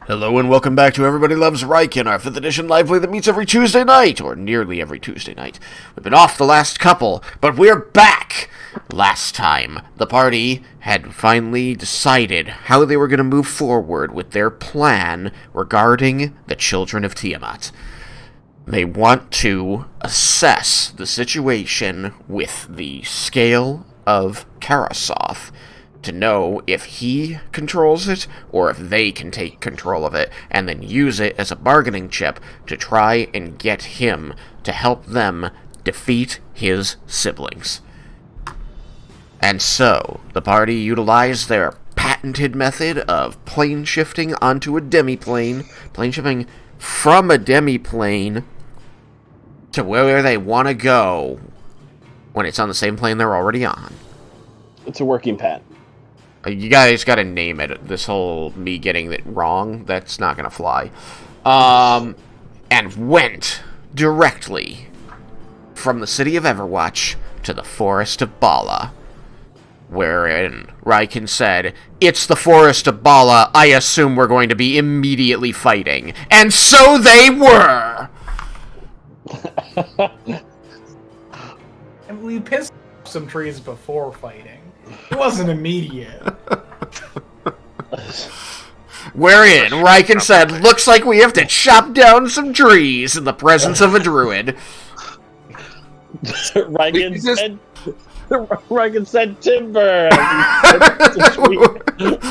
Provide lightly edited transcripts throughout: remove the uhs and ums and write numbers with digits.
Hello and welcome back to Everybody Loves Raiken, our 5th edition live play that meets every Tuesday night, or nearly every Tuesday night. We've been off the last couple, but we're back! Last time, the party had finally decided how they were going to move forward with their plan regarding the Children of Tiamat. They want to assess the situation with the scale of Karasoth, to know if he controls it, or if they can take control of it, and then use it as a bargaining chip to try and get him to help them defeat his siblings. And so, the party utilized their patented method of plane shifting onto a demiplane, plane shifting from a demiplane to where they want to go when it's on the same plane they're already on. It's a working patent. You guys gotta name it. This whole me getting it wrong, that's not gonna fly. And went directly from the city of Everwatch to the Forest of Bala, wherein Raiken said, "It's the Forest of Bala, I assume we're going to be immediately fighting." And so they were! And we pissed off some trees before fighting. It wasn't immediate. Wherein Raiken said, "Looks like we have to chop down some trees in the presence of a druid." Raiken said timber!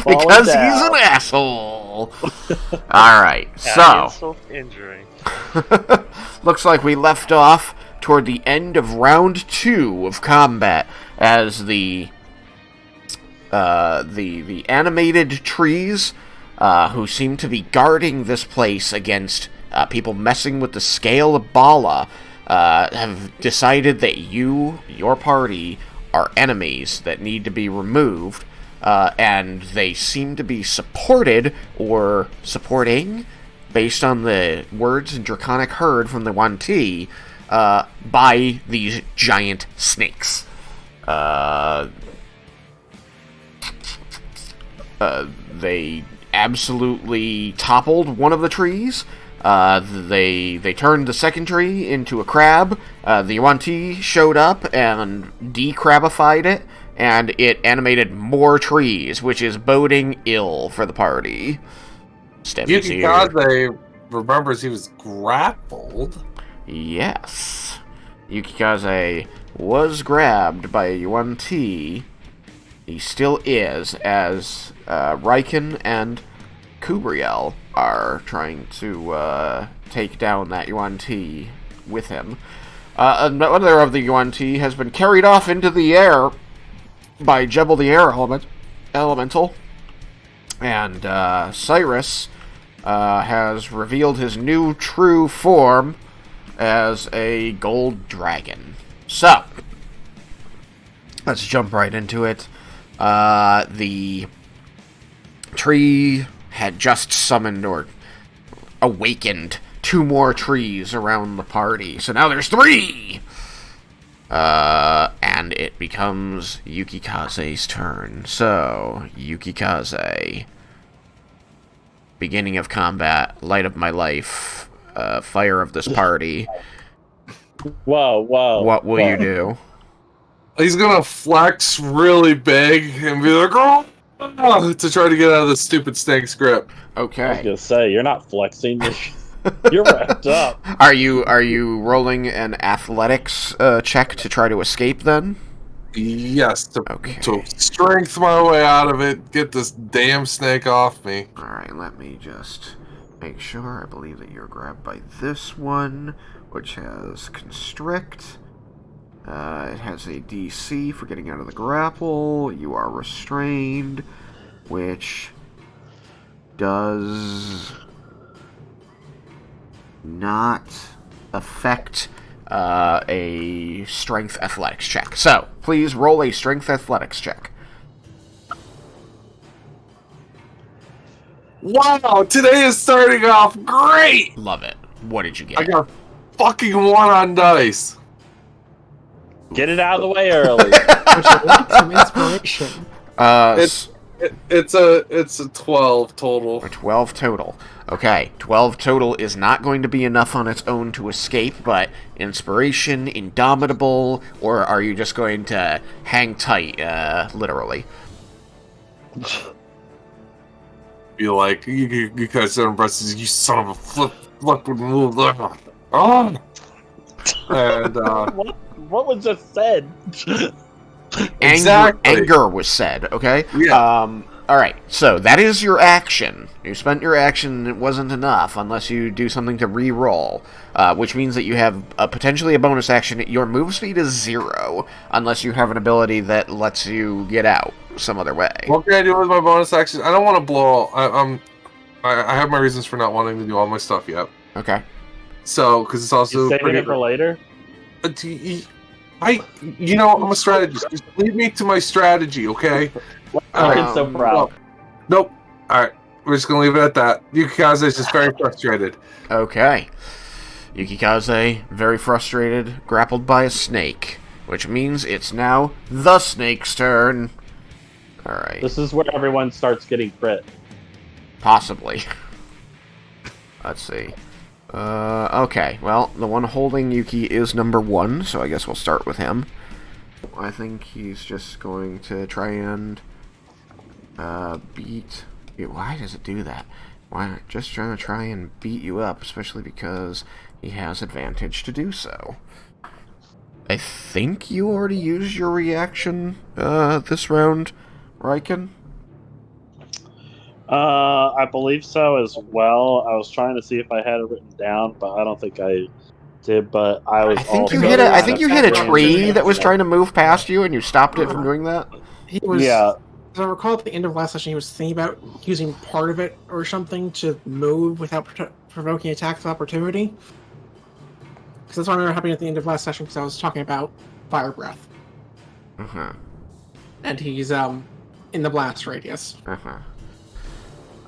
Because he's an asshole. Alright, so. Injury. Looks like we left off toward the end of round 2 of combat as the animated trees, who seem to be guarding this place against people messing with the scale of Bala, have decided that your party, are enemies that need to be removed, and they seem to be supported, or supporting, based on the words in Draconic Herd from the Yuan-Ti, by these giant snakes. They absolutely toppled one of the trees. They turned the second tree into a crab. The Yuan-Ti showed up and decrabified it, and it animated more trees, which is boding ill for the party. Yukikaze remembers he was grappled. Yes. Yukikaze was grabbed by a Yuan-Ti. He still is, as Raiken and Kubriel are trying to take down that Yuan-Ti with him. Another of the Yuan-Ti has been carried off into the air by Jebel the Air Elemental. And Cyrus has revealed his new true form as a gold dragon. So, let's jump right into it. The tree had just summoned or awakened 2 more trees around the party. So now there's 3! And it becomes Yukikaze's turn. So, Yukikaze. Beginning of combat, light of my life, fire of this party. Whoa. What will you do? He's gonna flex really big and be like, "Oh!" to try to get out of this stupid snake's grip. I was Okay. gonna say, you're not flexing. You're wrapped up. Are you rolling an athletics check to try to escape then? Yes, to Okay. strength my way out of it, get this damn snake off me. Alright, let me just make sure. I believe that you're grabbed by this one, which has constrict. It has a DC for getting out of the grapple. You are restrained, which does not affect a strength athletics check. So, please roll a strength athletics check. Wow, today is starting off great! Love it. What did you get? I got fucking 1 on dice. Get it out of the way early. Would you like some inspiration? It's It's a 12 total. Or 12 total. Okay, 12 total is not going to be enough on its own to escape, but inspiration, indomitable, or are you just going to hang tight, literally? Be like, you guys are impressed. You son of a flip would move. Oh! And, What was just said? Exactly. Anger was said, okay? Yeah. Alright, so that is your action. You spent your action, it wasn't enough, unless you do something to re-roll, which means that you have potentially a bonus action. Your move speed is 0, unless you have an ability that lets you get out some other way. What can I do with my bonus action? I don't want to blow. I have my reasons for not wanting to do all my stuff yet. Okay. So, because it's also You saving it for later? I'm a strategist. Just leave me to my strategy, okay? I'm so proud. Nope. All right, we're just gonna leave it at that. Yukikaze is just very frustrated. Okay. Yukikaze, very frustrated, grappled by a snake, which means it's now the snake's turn. Alright. This is where everyone starts getting crit. Possibly. Let's see. Okay, well, the one holding Yuki is number 1, so I guess we'll start with him. I think he's just going to try and beat... Why does it do that? Why just trying to try and beat you up, especially because he has advantage to do so. I think you already used your reaction this round, Raiken? I believe so as well. I was trying to see if I had it written down, but I don't think I did. But I was. I think also you hit a tree that was trying to move past you, and you stopped it from doing that. He was. Yeah. As I recall, at the end of last session, he was thinking about using part of it or something to move without provoking attacks of opportunity. Because that's what I remember happening at the end of last session. Because I was talking about fire breath, and he's in the blast radius.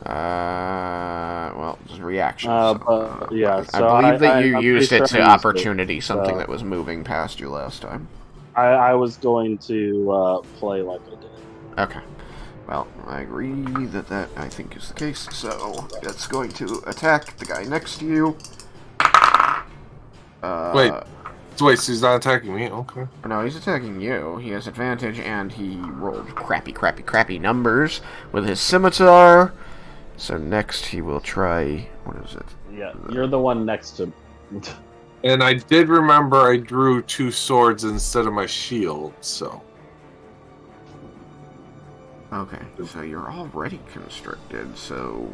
Well, just reaction. Yeah, so I believe that you I'm used pretty it sure to I used opportunity, it, something so that was moving past you last time. I was going to play like I did. Okay. Well, I agree that I think is the case, so it's going to attack the guy next to you. Wait, so he's not attacking me? Okay. No, he's attacking you. He has advantage, and he rolled crappy numbers with his scimitar. So next he will try... What is it? Yeah, you're the one next to... And I did remember I drew 2 swords instead of my shield, so... Okay, so you're already constricted, so...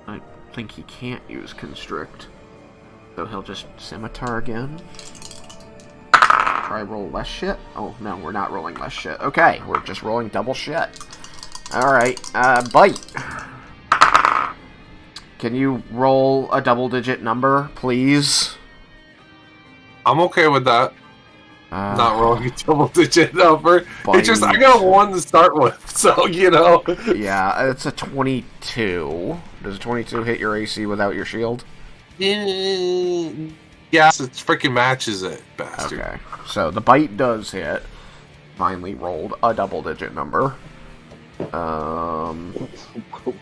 I think he can't use constrict. So he'll just scimitar again. Try roll less shit? Oh, no, we're not rolling less shit. Okay, we're just rolling double shit. Alright, bite. Can you roll a double-digit number, please? I'm okay with that. Not rolling a double-digit number. Bite. It's just, I got a 1 to start with, so, you know. Yeah, it's a 22. Does a 22 hit your AC without your shield? Yes, it freaking matches it, bastard. Okay, so the bite does hit. Finally rolled a double-digit number.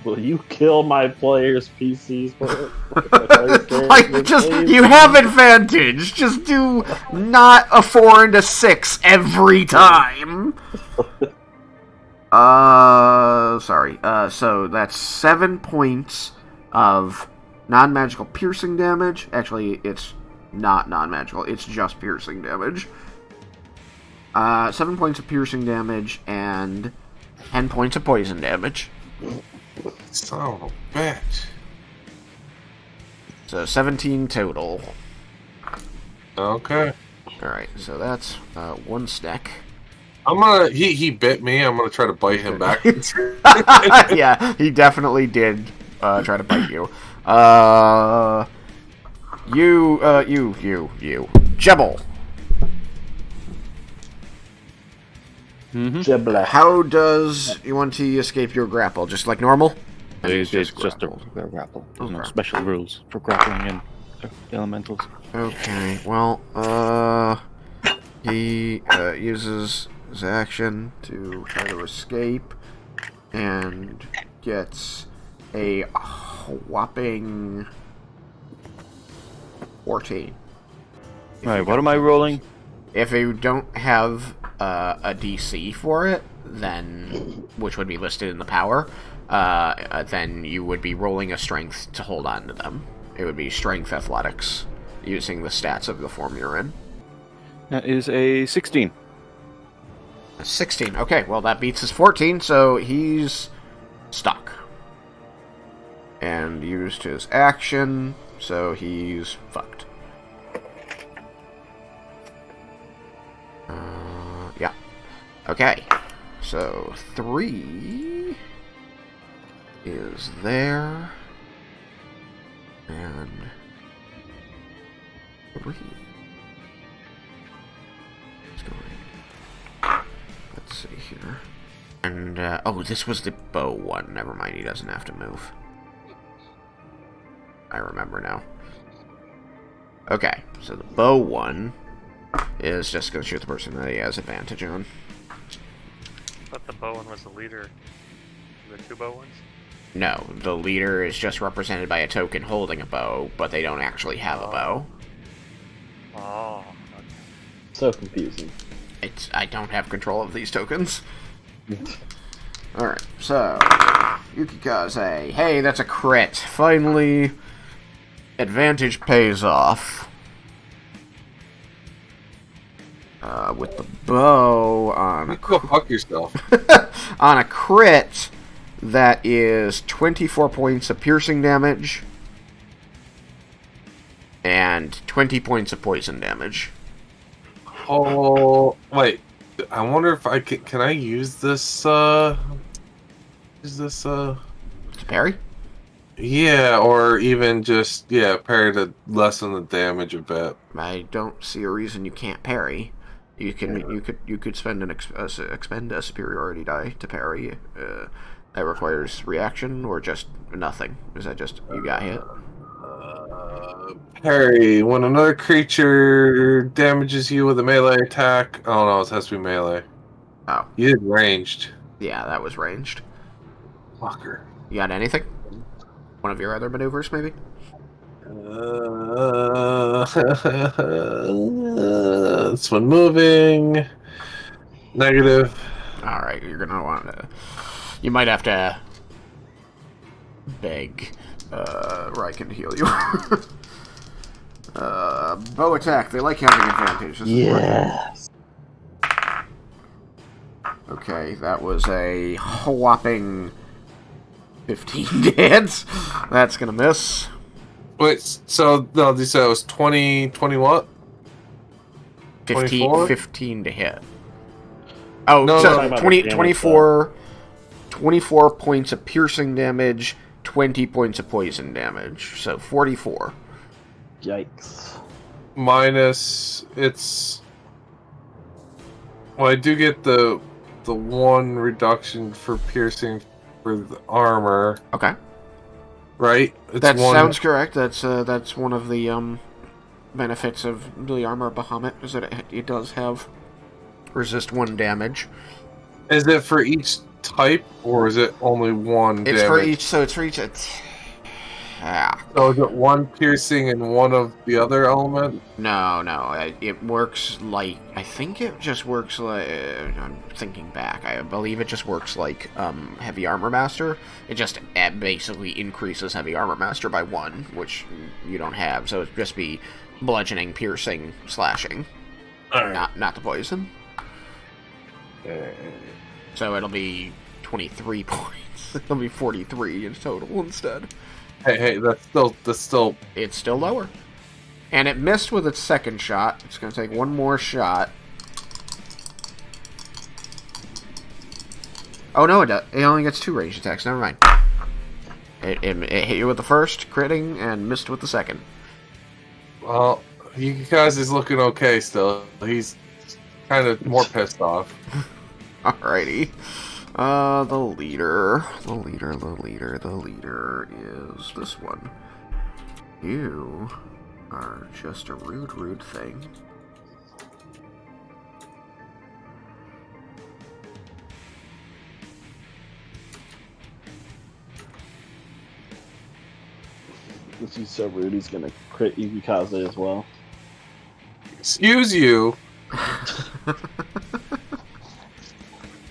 Will you kill my players' PCs for Like, just, you have advantage. Just do not a 4 and a 6 every time. Sorry. So that's 7 points of non-magical piercing damage. Actually, it's not non-magical. It's just piercing damage. 7 points of piercing damage and 10 points of poison damage. Son of a bitch. So 17 total. Okay. Alright, so that's 1 stack. I'm gonna... He bit me. I'm gonna try to bite him back. Yeah, he definitely did try to bite you. You. Jebel. How does Yuan-Ti escape your grapple? Just like normal? It's just a grappled. grapple. There's no Okay. special rules for grappling in elementals. Okay, well, He uses his action to try to escape and gets a whopping 14. Alright, what am I rolling? If you don't have a DC for it, then which would be listed in the power, then you would be rolling a strength to hold on to them. It would be strength athletics, using the stats of the form you're in. That is a 16. A 16. Okay, well that beats his 14, so he's stuck. And used his action, so he's fucked. Yeah. Okay. So 3 is there. And 3 is going. Let's see here. And, oh, this was the bow one. Never mind, he doesn't have to move. I remember now. Okay, so the bow one is just going to shoot the person that he has advantage on. But the bow one was the leader. The two bow ones? No, the leader is just represented by a token holding a bow, but they don't actually have a bow. Oh. Okay. So confusing. I don't have control of these tokens. Alright, so Yukikaze. Hey, that's a crit. Finally, advantage pays off. With the bow on a Go fuck yourself. on a crit, that is 24 points of piercing damage and 20 points of poison damage. Oh, wait. I wonder if I can I use this, To parry? Yeah, or even just, parry to lessen the damage a bit. I don't see a reason you can't parry. You could spend expend a superiority die to parry. That requires reaction or just nothing. Is that just you got hit? Parry. When another creature damages you with a melee attack. Oh no, it has to be melee. Oh, You did ranged. yeah, that was ranged. Fucker. You got anything? One of your other maneuvers, maybe? This one moving. Negative. All right, you're gonna want to. You might have to beg Raiken to heal you. Bow attack. They like having advantage. Yes. Okay, that was a whopping 15 to hit. That's gonna miss. Wait, so no, they said it was 20 what? 24? 15 to hit. Oh, No, so no, 24 points of piercing damage, 20 points of poison damage. So 44. Yikes. Minus it's. Well, I do get the one reduction for piercing for the armor, Okay. right? It's That one. sounds correct. That's one of the benefits of the armor of Bahamut, is that it does have resist 1 damage. Is it for each type, or is it only one It's damage? for each, so it's for each attack. So is it one piercing and one of the other element? No, it works like, I think it just works like, I'm thinking back, I believe it just works like Heavy Armor Master. It just basically increases Heavy Armor Master by 1, which you don't have, so it'd just be bludgeoning, piercing, slashing, not the poison. So it'll be 23 points. It'll be 43 in total instead. Hey, that's still. It's still lower. And it missed with its second shot. It's going to take one more shot. Oh, no, it only gets 2 ranged attacks. Never mind. It hit you with the first, critting, and missed with the second. Well, you guys is looking okay still. He's kind of more pissed off. Alrighty. The leader is this one. You are just a rude thing. This is so rude. He's gonna crit Yukikaze as well. Excuse you.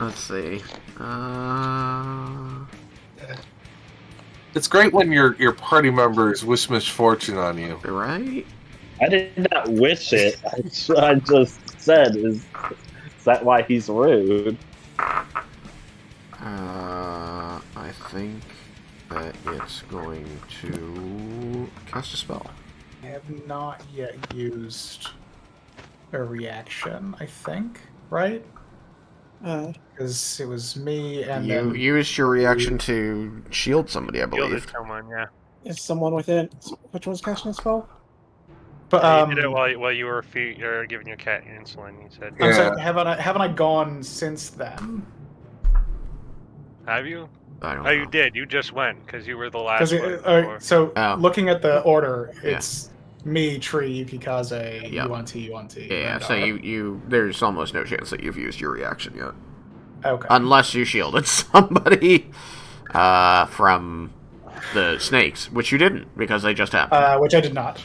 Let's see. It's great when your party members wish misfortune on you. Right? I did not wish it. I just said, is that why he's rude? I think that it's going to cast a spell. I have not yet used a reaction, I think, right? Because it was me and You then... used your reaction to shield somebody, I Shielded believe. someone, yeah. Is someone within? Which one's casting a spell? But, Yeah, you did it while you were giving your cat insulin. You said, I'm Yeah. saying, haven't I gone since then? "Have you? I don't Oh, you know. did. You just went because you were the last one. before. So Oh. looking at the order, Yeah. it's me, Tree, Yukikaze, Yep. Yuan-Ti. Yeah, so you there's almost no chance that you've used your reaction yet. Okay. Unless you shielded somebody from the snakes, which you didn't, because they just happened. Which I did not.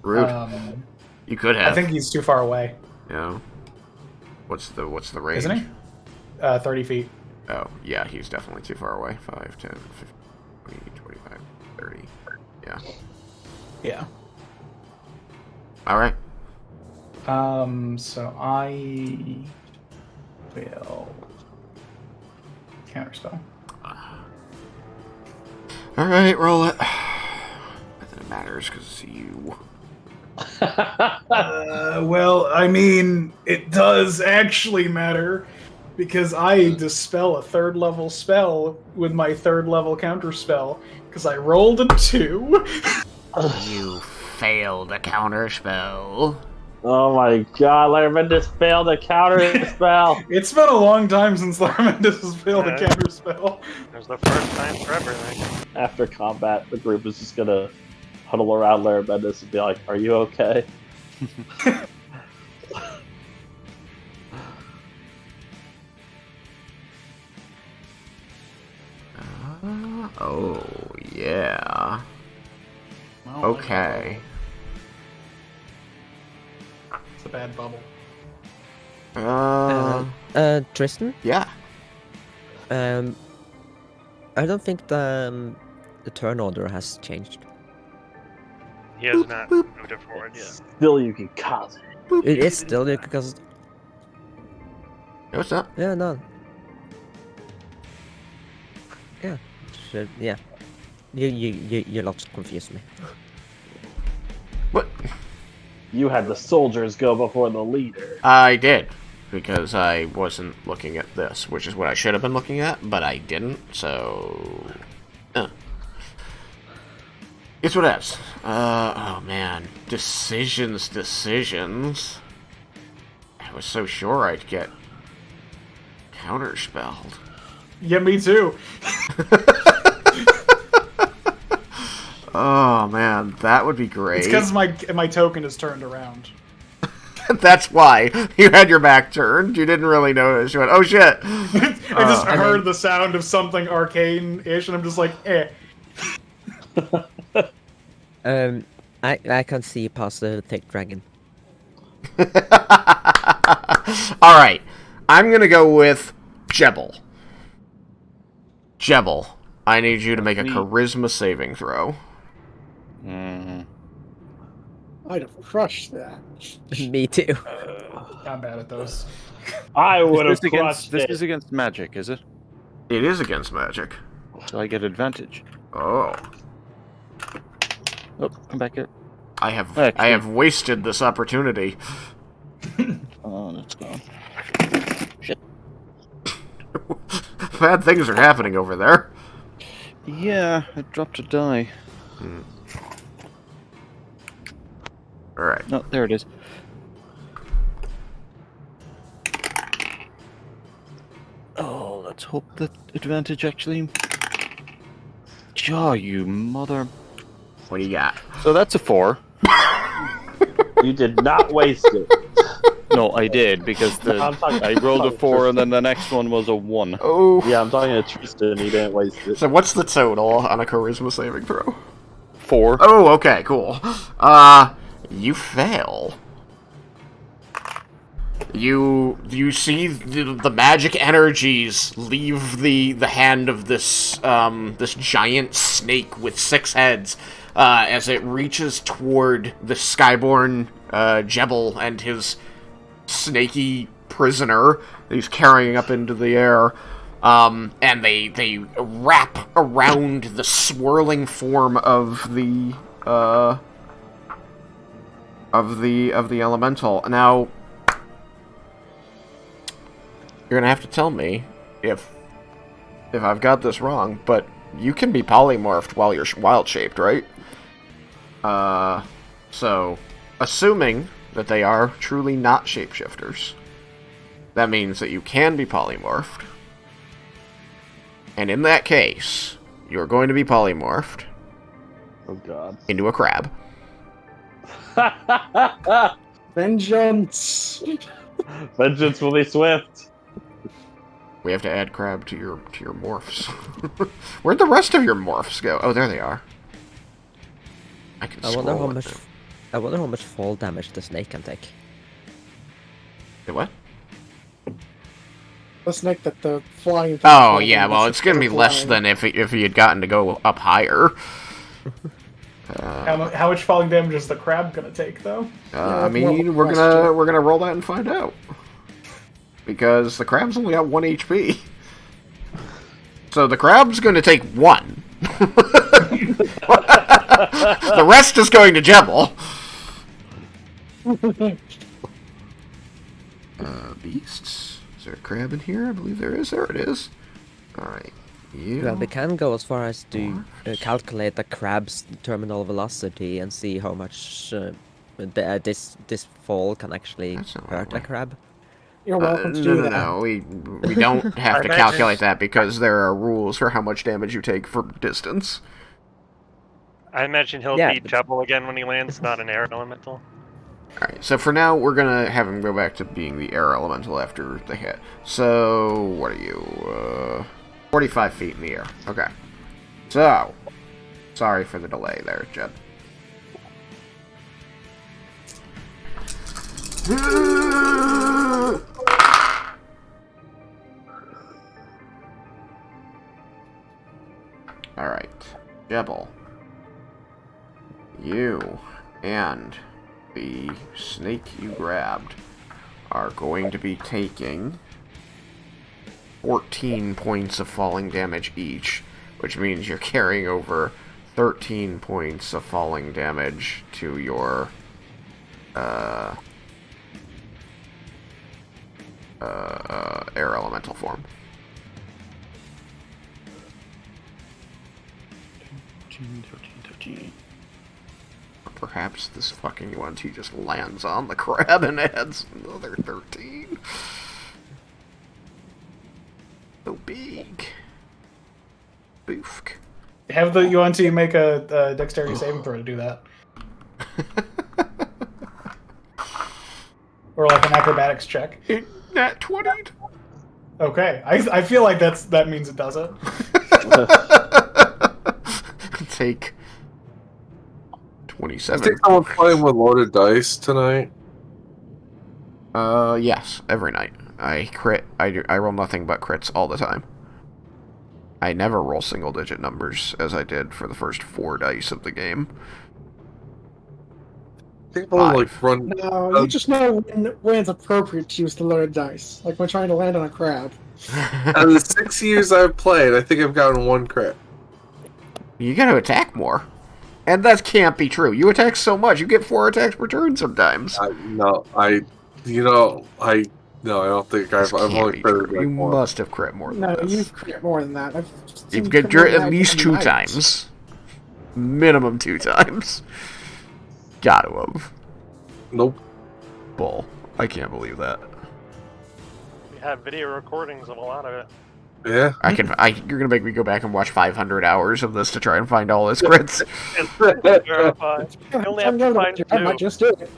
Rude. You could have. I think he's too far away, You know. What's the range? isn't he? 30 feet. Oh, yeah, he's definitely too far away. 5, 10, 15, 20, 25, 30. Yeah. Yeah. Alright. So I will counterspell. Alright, roll it. Not that it matters, because it's you. Well, I mean, it does actually matter because I dispel a 3rd level spell with my 3rd level counterspell because I rolled a 2. You failed a counterspell. Oh my god, Larvendus failed a counter spell. It's been a long time since Larmendus has failed a Yeah. counterspell. It was the first time for everything. After combat, the group is just gonna huddle around Larvendus and be like, "Are you okay?" Oh, yeah. Okay. It's a bad bubble. Tristan, Yeah. I don't think the turn order has changed. He has not moved it forward yet. Still, Yukikaze. It is still there because What's that? yeah, no. Yeah, should, yeah. You lot confused me. What? You had the soldiers go before the leader. I did, because I wasn't looking at this, which is what I should have been looking at, but I didn't, so... It's what it is. Oh man. Decisions. I was so sure I'd get counterspelled. Yeah, me too. Oh man, that would be great. It's because my token is turned around. That's why. You had your back turned. You didn't really notice. You went, oh shit. I just heard the sound of something arcane-ish, and I'm just like, eh. I can see past the thick dragon. Alright. I'm gonna go with Jebel. Jebel, I need you to make a charisma saving throw. Mm-hmm. I'd have crushed that. Me too. I'm bad at those. I would have This crushed it. is against magic, is it? It is against magic. So I get advantage. Oh. Oh, come back here. I have Actually- wasted this opportunity. Oh, that's gone. Shit. Bad things are happening over there. Yeah, I dropped a die. Alright. No, there it is. Oh, let's hope that advantage actually... Oh, you mother... What do you got? So that's a 4. You did not waste it. No, I did, because I'm talking- I rolled a 4 and then the next one was a 1. Oh. Yeah, I'm talking to Tristan. He didn't waste it. So what's the total on a charisma saving throw? 4. Oh, okay, cool. You fail. You see the magic energies leave the hand of this this giant snake with 6 heads as it reaches toward the Skyborn Jebel and his snaky prisoner that he's carrying up into the air. And they wrap around the swirling form of the elemental. Now, you're gonna have to tell me if I've got this wrong, but you can be polymorphed while you're wild shaped, right? So, assuming that they are truly not shapeshifters, that means that you can be polymorphed. And in that case, you're going to be polymorphed Oh god. into a crab. Vengeance! Vengeance will be swift. We have to add crab to your morphs. Where'd the rest of your morphs go? Oh, there they are. I can I wonder scroll how with much. them. I wonder how much fall damage the snake can take. Wait, what? The snake that the flying. Oh, yeah, well, it's gonna be less than if he had gotten to go up higher. How much falling damage is the crab gonna take, though? I mean, we're gonna roll that and find out. Because the crab's only got 1 HP. So the crab's gonna take 1. The rest is going to Jebel. Beasts? Is there a crab in here? I believe there is. There it is. Alright. Well, we can go as far as to calculate the crab's terminal velocity and see how much this fall can actually That's not hurt a right. crab. You're welcome to do that. No. We don't have to calculate that because there are rules for how much damage you take for distance. I imagine he'll Yeah, beat but- Jebel again when he lands, not an air elemental. Alright, so for now, we're gonna have him go back to being the air elemental after the hit. So, what are you? 45 feet in the air. Okay. So, sorry for the delay there, Jed. Alright. Jebel. You and the snake you grabbed are going to be taking 14 points of falling damage each, which means you're carrying over 13 points of falling damage to your air elemental form. 13. Perhaps this fucking Yuan-Ti just lands on the crab and adds another 13. So big. Boofk. Have the Yuan-Ti make a dexterity saving throw to do that. Or like an acrobatics check. Nat 20. Okay, I feel like that means it does it. Take I 27. think someone playing with loaded dice tonight. Yes, every night. I crit. I roll nothing but crits all the time. I never roll single-digit numbers as I did for the first 4 dice of the game. I think I'll like run. No, you just know when it's appropriate to use the loaded dice. Like when trying to land on a crab. Out of the 6 years I've played, I think I've gotten 1 crit. You gotta attack more. And that can't be true. You attack so much, you get 4 attacks per turn sometimes. I don't think I've Can't only be critted true. like You once. must have crit more than No, this. you've crit more than that. You've got at least 2 times. Minimum 2 times. Gotta have. Nope. Bull. I can't believe that. We have video recordings of a lot of it. Yeah. You're gonna make me go back and watch 500 hours of this to try and find all his crits. Verify. You only have to find I might 2. just do it.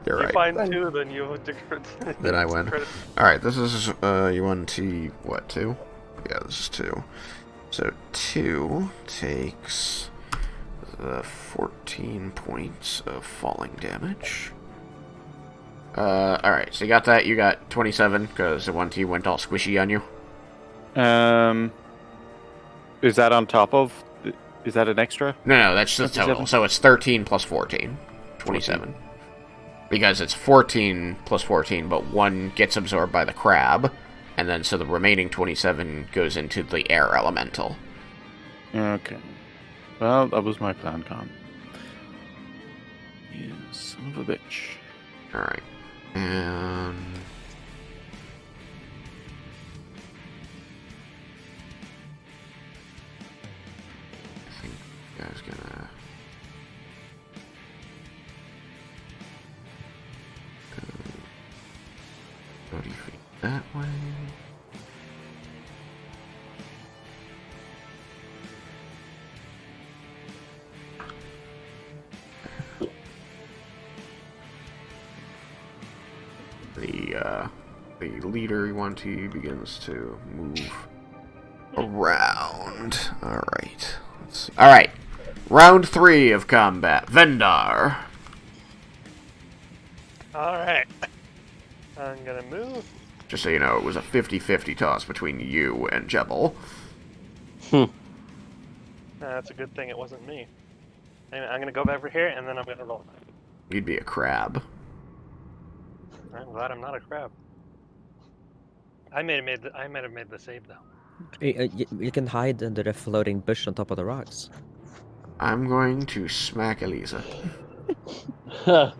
You're If you right. find 2, then you have to crit. Then I win. Alright, this is Yuan-Ti, what, 2? Yeah, this is 2. So 2 takes 14 points of falling damage. Alright, so you got that. You got 27, because the Yuan-Ti went all squishy on you. Is that on top of? Is that an extra? No, that's the total. 27? So it's 13 plus 14. 27. 14. Because it's 14 plus 14, but 1 gets absorbed by the crab, and then so the remaining 27 goes into the air elemental. Okay. Well, that was my plan, Con. You son of a bitch. Alright. And... I think I was gonna... 30 feet that way. The leader Yuan-Ti begins to move around. Alright. Let's see. Alright. Round 3 of combat. Vendar. Alright. I'm gonna move. Just so you know, it was a 50-50 toss between you and Jebel. That's a good thing it wasn't me. I'm gonna go over here and then I'm gonna roll. You'd be a crab. I'm glad I'm not a crab. I might have made the save though. You can hide under a floating bush on top of the rocks. I'm going to smack Elisa. I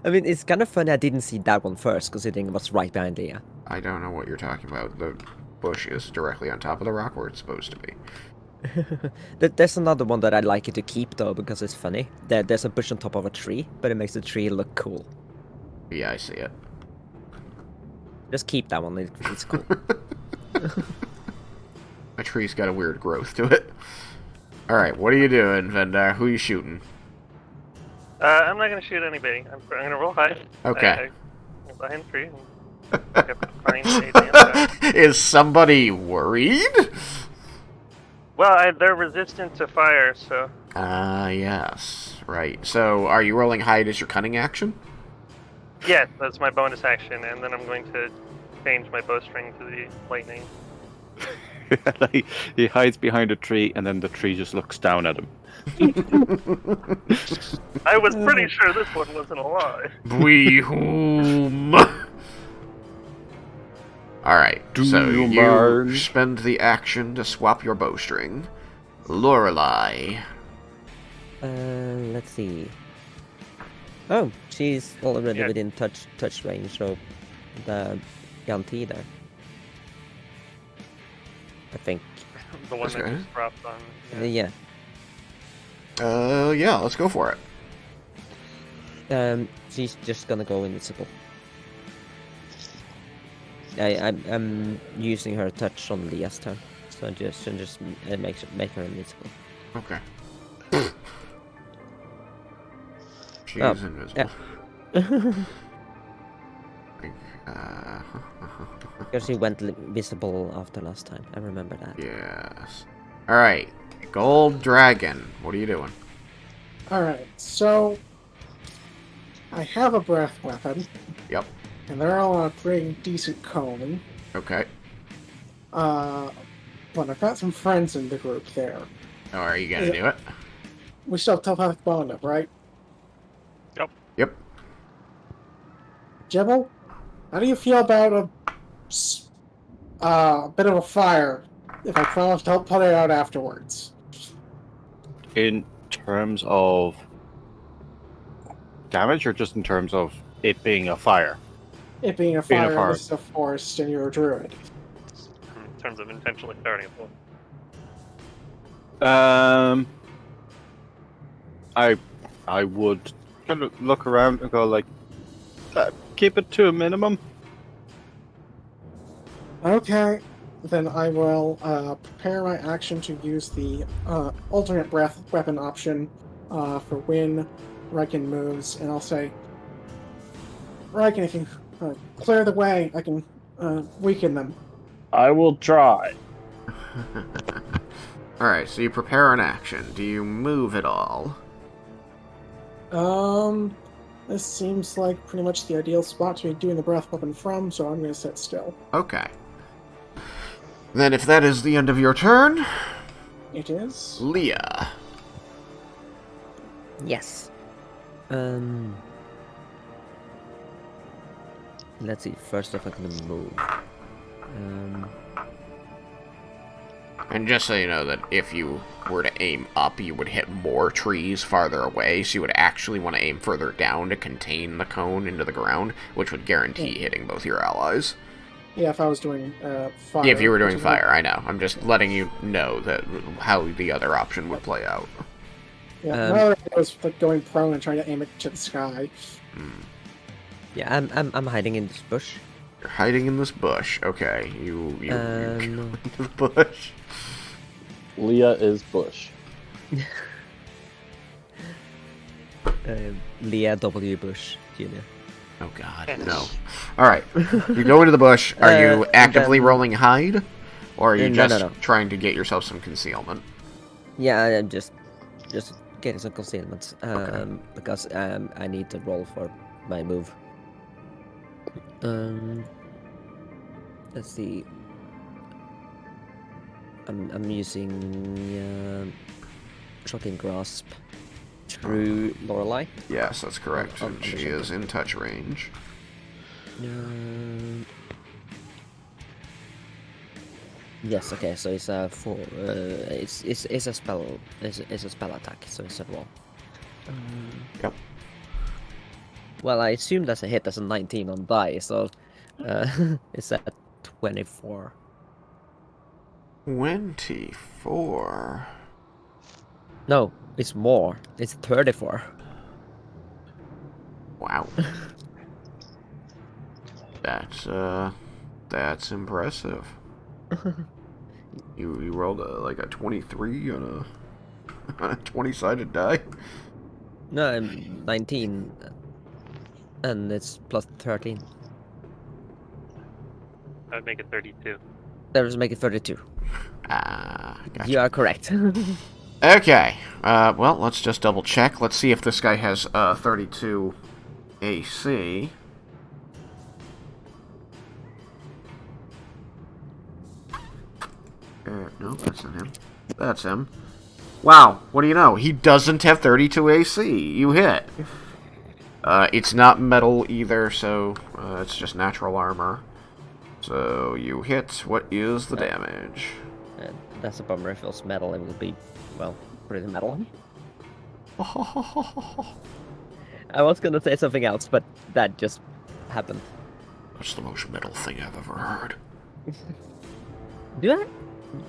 mean, it's kind of funny I didn't see that one first, considering it was right behind Leah. I don't know what you're talking about. The bush is directly on top of the rock where it's supposed to be. There's another one that I'd like you to keep, though, because it's funny. There's a bush on top of a tree, but it makes the tree look cool. Yeah, I see it. Just keep that one, it's cool. My tree's got a weird growth to it. Alright, what are you doing, Vendar? Who are you shooting? I'm not gonna shoot anybody. I'm gonna roll high. Okay. I'm behind the tree. Find anything. Is somebody worried? Well, they're resistant to fire, so... Yes. Right. So, are you rolling hide as your cunning action? Yeah, that's my bonus action, and then I'm going to change my bowstring to the lightning. Like, he hides behind a tree, and then the tree just looks down at him. I was pretty sure this one wasn't a lie. We whom? Alright, so you you mind? spend the action to swap your bowstring. Lorelei. Let's see. Oh, she's already Yeah. within touch range of the Yuan-Ti there. I think. The one That's that good. just dropped on... Yeah. Yeah, let's go for it. She's just gonna go invisible. I'm using her touch on Leah's turn, so just make her invisible. Okay. She's Oh, invisible. yeah. Because she went visible after last time. I remember that. Yes. Alright. Gold Dragon. What are you doing? Alright, so I have a breath weapon, Yep. and they're all on a pretty decent cone. Okay. But I've got some friends in the group there. Oh, are you gonna do it? We still have telepathic bond up, right? Yep. Jebel, how do you feel about a bit of a fire if I promise to help put it out afterwards? In terms of damage, or just in terms of it being a fire? It being a Being a fire, fire. this is a forest, and you're a druid. In terms of intentionally starting a pool. I would kind of look around and go like, keep it to a minimum. Okay, then I will prepare my action to use the alternate breath weapon option for when Raiken moves, and I'll say, Raiken, if you clear the way, I can weaken them. I will try. Alright, so you prepare an action. Do you move at all? This seems like pretty much the ideal spot to be doing the breath weapon from, so I'm gonna sit still. Okay. Then if that is the end of your turn, It is. Leah. Yes. Let's see. First off, I'm gonna move. And just so you know that if you were to aim up, you would hit more trees farther away, so you would actually want to aim further down to contain the cone into the ground, which would guarantee hitting both your allies. Yeah, if I was doing fire. If you were doing fire, I know. I'm just letting you know that how the other option would play out. Yeah, my other idea was like going prone and trying to aim it to the sky. Yeah, I'm hiding in this bush. You're hiding in this bush. Okay, you go into the bush. Leah is Bush. Leah W. Bush Jr. Oh God, no. All right, you go into the bush. Are you actively rolling hide, or are you just trying to get yourself some concealment? Yeah, I'm just getting some concealment. Because I need to roll for my move. Let's see. I'm using shocking grasp through Lorelei. Yes, that's correct. And she is in touch range. Yes. Okay. So it's a it's a spell. It's a spell attack. So it's a roll. Yep. Well, I assume that's a hit. That's a 19 on die. So it's a 24. 24. No, it's more. It's 34. Wow. That's impressive. You rolled like a 23 on a 20-sided die. No, I'm 19, and it's plus 13. That would make it 32. That would make it 32. Gotcha. You are correct. Okay. Well, let's just double check. Let's see if this guy has 32 AC. No, that's not him. That's him. Wow, what do you know? He doesn't have 32 AC. You hit. It's not metal either, so it's just natural armor. So you hit. What is the damage? That's a bummer. If it was metal, it would be, well, pretty metal. I was gonna say something else, but that just happened. That's the most metal thing I've ever heard.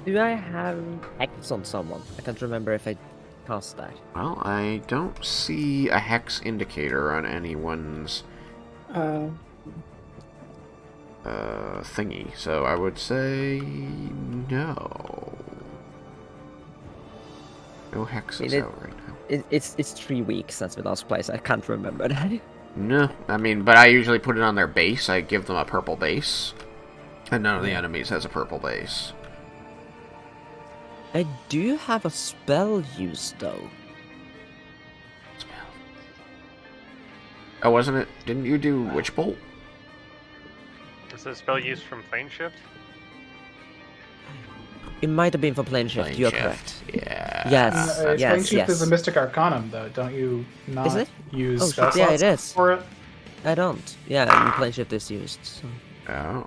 Do I have Hex on someone? I can't remember if I cast that. Well, I don't see a hex indicator on anyone's thingy, so I would say no. No hexes out right now. It's 3 weeks since we last played. I can't remember that. No, I mean, but I usually put it on their base. I give them a purple base, and none of the enemies has a purple base. I do have a spell used though. Spell. Oh, wasn't it? Didn't you do Witch Bolt? Is this spell used from plane shift? It might have been for plane shift. Plane You're shift. correct. Yeah. Yes. Plane Shift is a Mystic Arcanum, though. Don't you not Is it? use Oh, spell shit, yeah, slots it is. for it? I don't. Yeah, plane shift is used. So. Oh.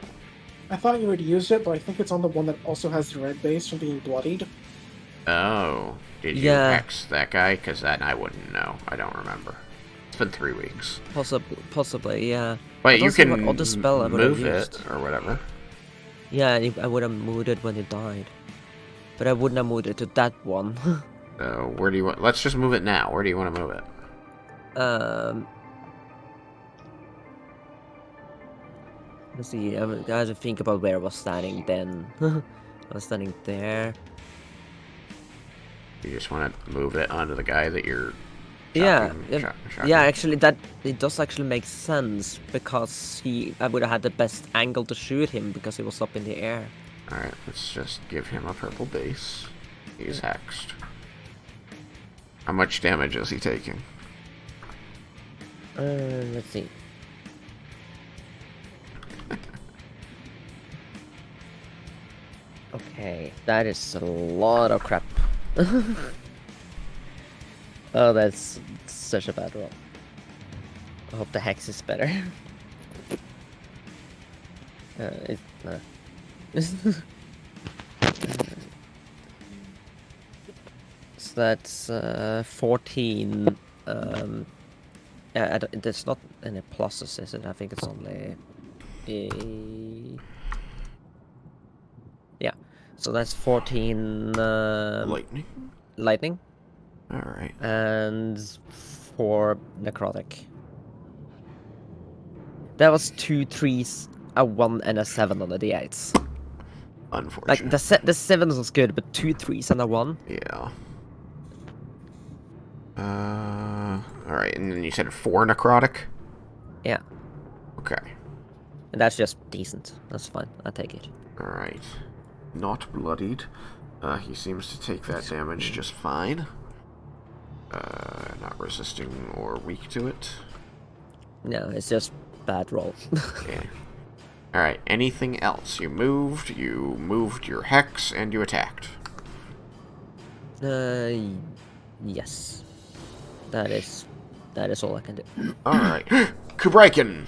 I thought you would use it, but I think it's on the one that also has the red base from being bloodied. Oh. Did you hex that guy? Because that I wouldn't know. I don't remember. It's been 3 weeks. Possibly, yeah. Wait, you can other spell I would have move it used. or whatever. Yeah, I would have moved it when it died. But I wouldn't have moved it to that one. Where do you want... Let's just move it now. Where do you want to move it? Let's see. I have to think about where I was standing then. I was standing there. You just want to move it onto the guy that you're... Yeah, shocking. yeah. Actually, it does actually make sense because I would have had the best angle to shoot him because he was up in the air. Alright, let's just give him a purple base. He's hexed. How much damage is he taking? Let's see. Okay, that is a lot of crap. Oh, that's such a bad roll. I hope the hex is better. So that's 14. There's not any pluses, is it? I think it's only yeah. So that's 14 Lightning? lightning Alright. and 4 necrotic. That was 2 3s, a 1 and a 7 on the d8s. Unfortunate. Like the 7s was good, but 2 3s and a 1. Yeah. Alright, and then you said 4 necrotic? Yeah. Okay. And that's just decent. That's fine. I take it. Alright. Not bloodied. He seems to take that damage just fine. Not resisting or weak to it. No, it's just bad roll. Okay. Alright, anything else? You moved your hex, and you attacked. Yes. That is all I can do. Alright. Raiken!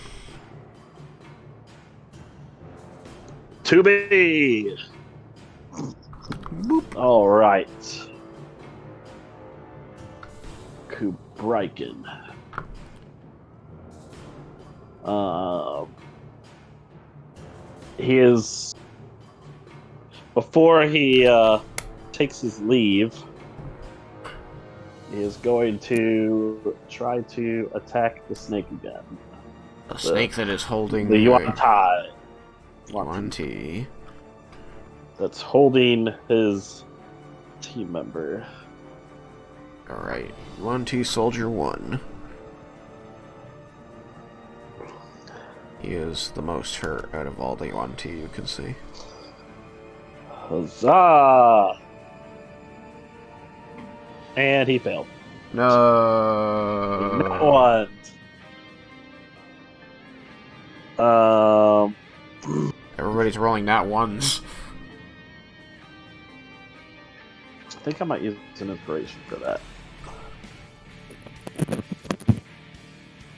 To be. All right. Kubriken. He is before he takes his leave. He is going to try to attack the snake again. A snake that is holding the Yuan-Ti. Yuan-Ti. That's holding his team member. Alright. Yuan-Ti Soldier 1. He is the most hurt out of all the Yuan-Ti you can see. Huzzah! And he failed. No. One. Everybody's rolling nat ones. I think I might use an inspiration for that.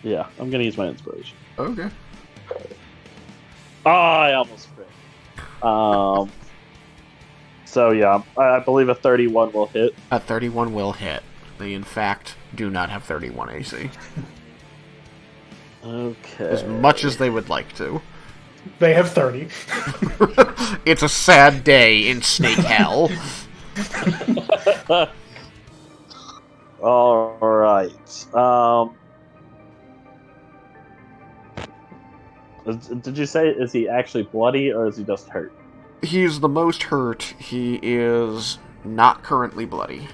Yeah, I'm gonna use my inspiration. Okay. Oh, I almost crit. So yeah, I believe a 31 will hit. A 31 will hit. They, in fact, do not have 31 AC. Okay. As much as they would like to. They have 30. It's a sad day in Snake Hell. All right. Did you say, is he actually bloody or is he just hurt? He's the most hurt. He is not currently bloody.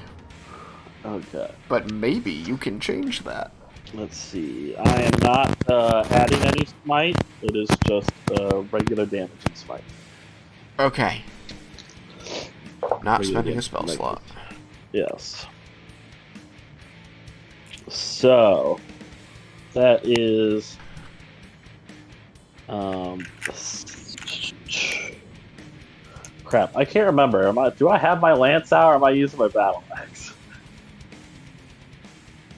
Okay. But maybe you can change that. Let's see. I am not adding any smite. It is just regular damage and smite. Okay. Not Regular spending a damage, spell slot. Yes. So that is crap. I can't remember. Do I have my lance out or am I using my battle axe?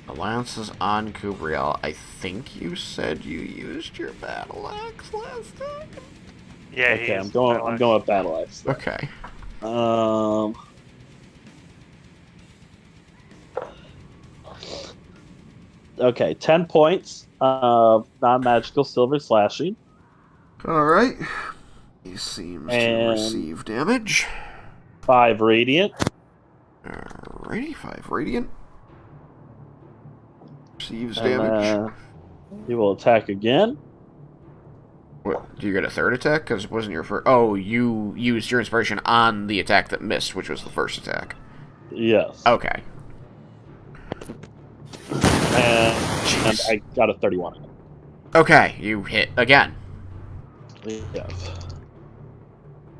The lance is on Kubriel. I think you said you used your battle axe last time. Yeah, Okay, I'm going with battle axe. Okay. Okay, 10 points of non-magical silver slashing. Alright. He seems to And- receive damage. 5 radiant. Alrighty, 5 radiant. Receives And damage. he will attack again. What, do you get a third attack? Because it wasn't your first... Oh, you used your inspiration on the attack that missed, which was the first attack. Yes. Okay. And I got a 31. Okay, you hit again. Yes.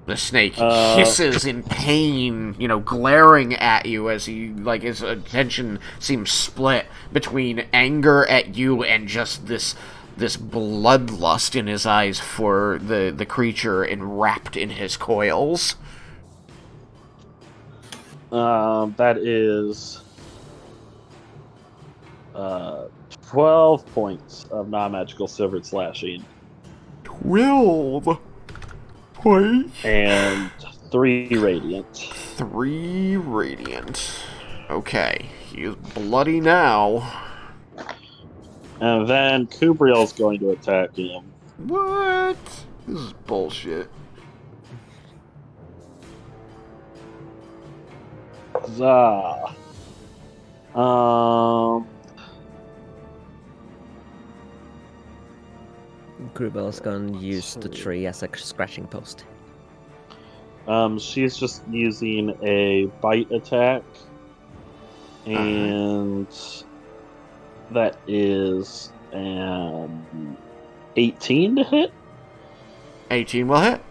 The snake hisses in pain, glaring at you as his attention seems split between anger at you and just this bloodlust in his eyes for the creature enwrapped in his coils. That is 12 points of non-magical silvered slashing. 12 points. And 3 radiant. 3 radiant. Okay, he's bloody now. And then Kubriel's going to attack him. What? This is bullshit. Huzzah. Grubel's gonna use the tree as a scratching post. She's just using a bite attack. And that is 18 to hit. 18 will hit.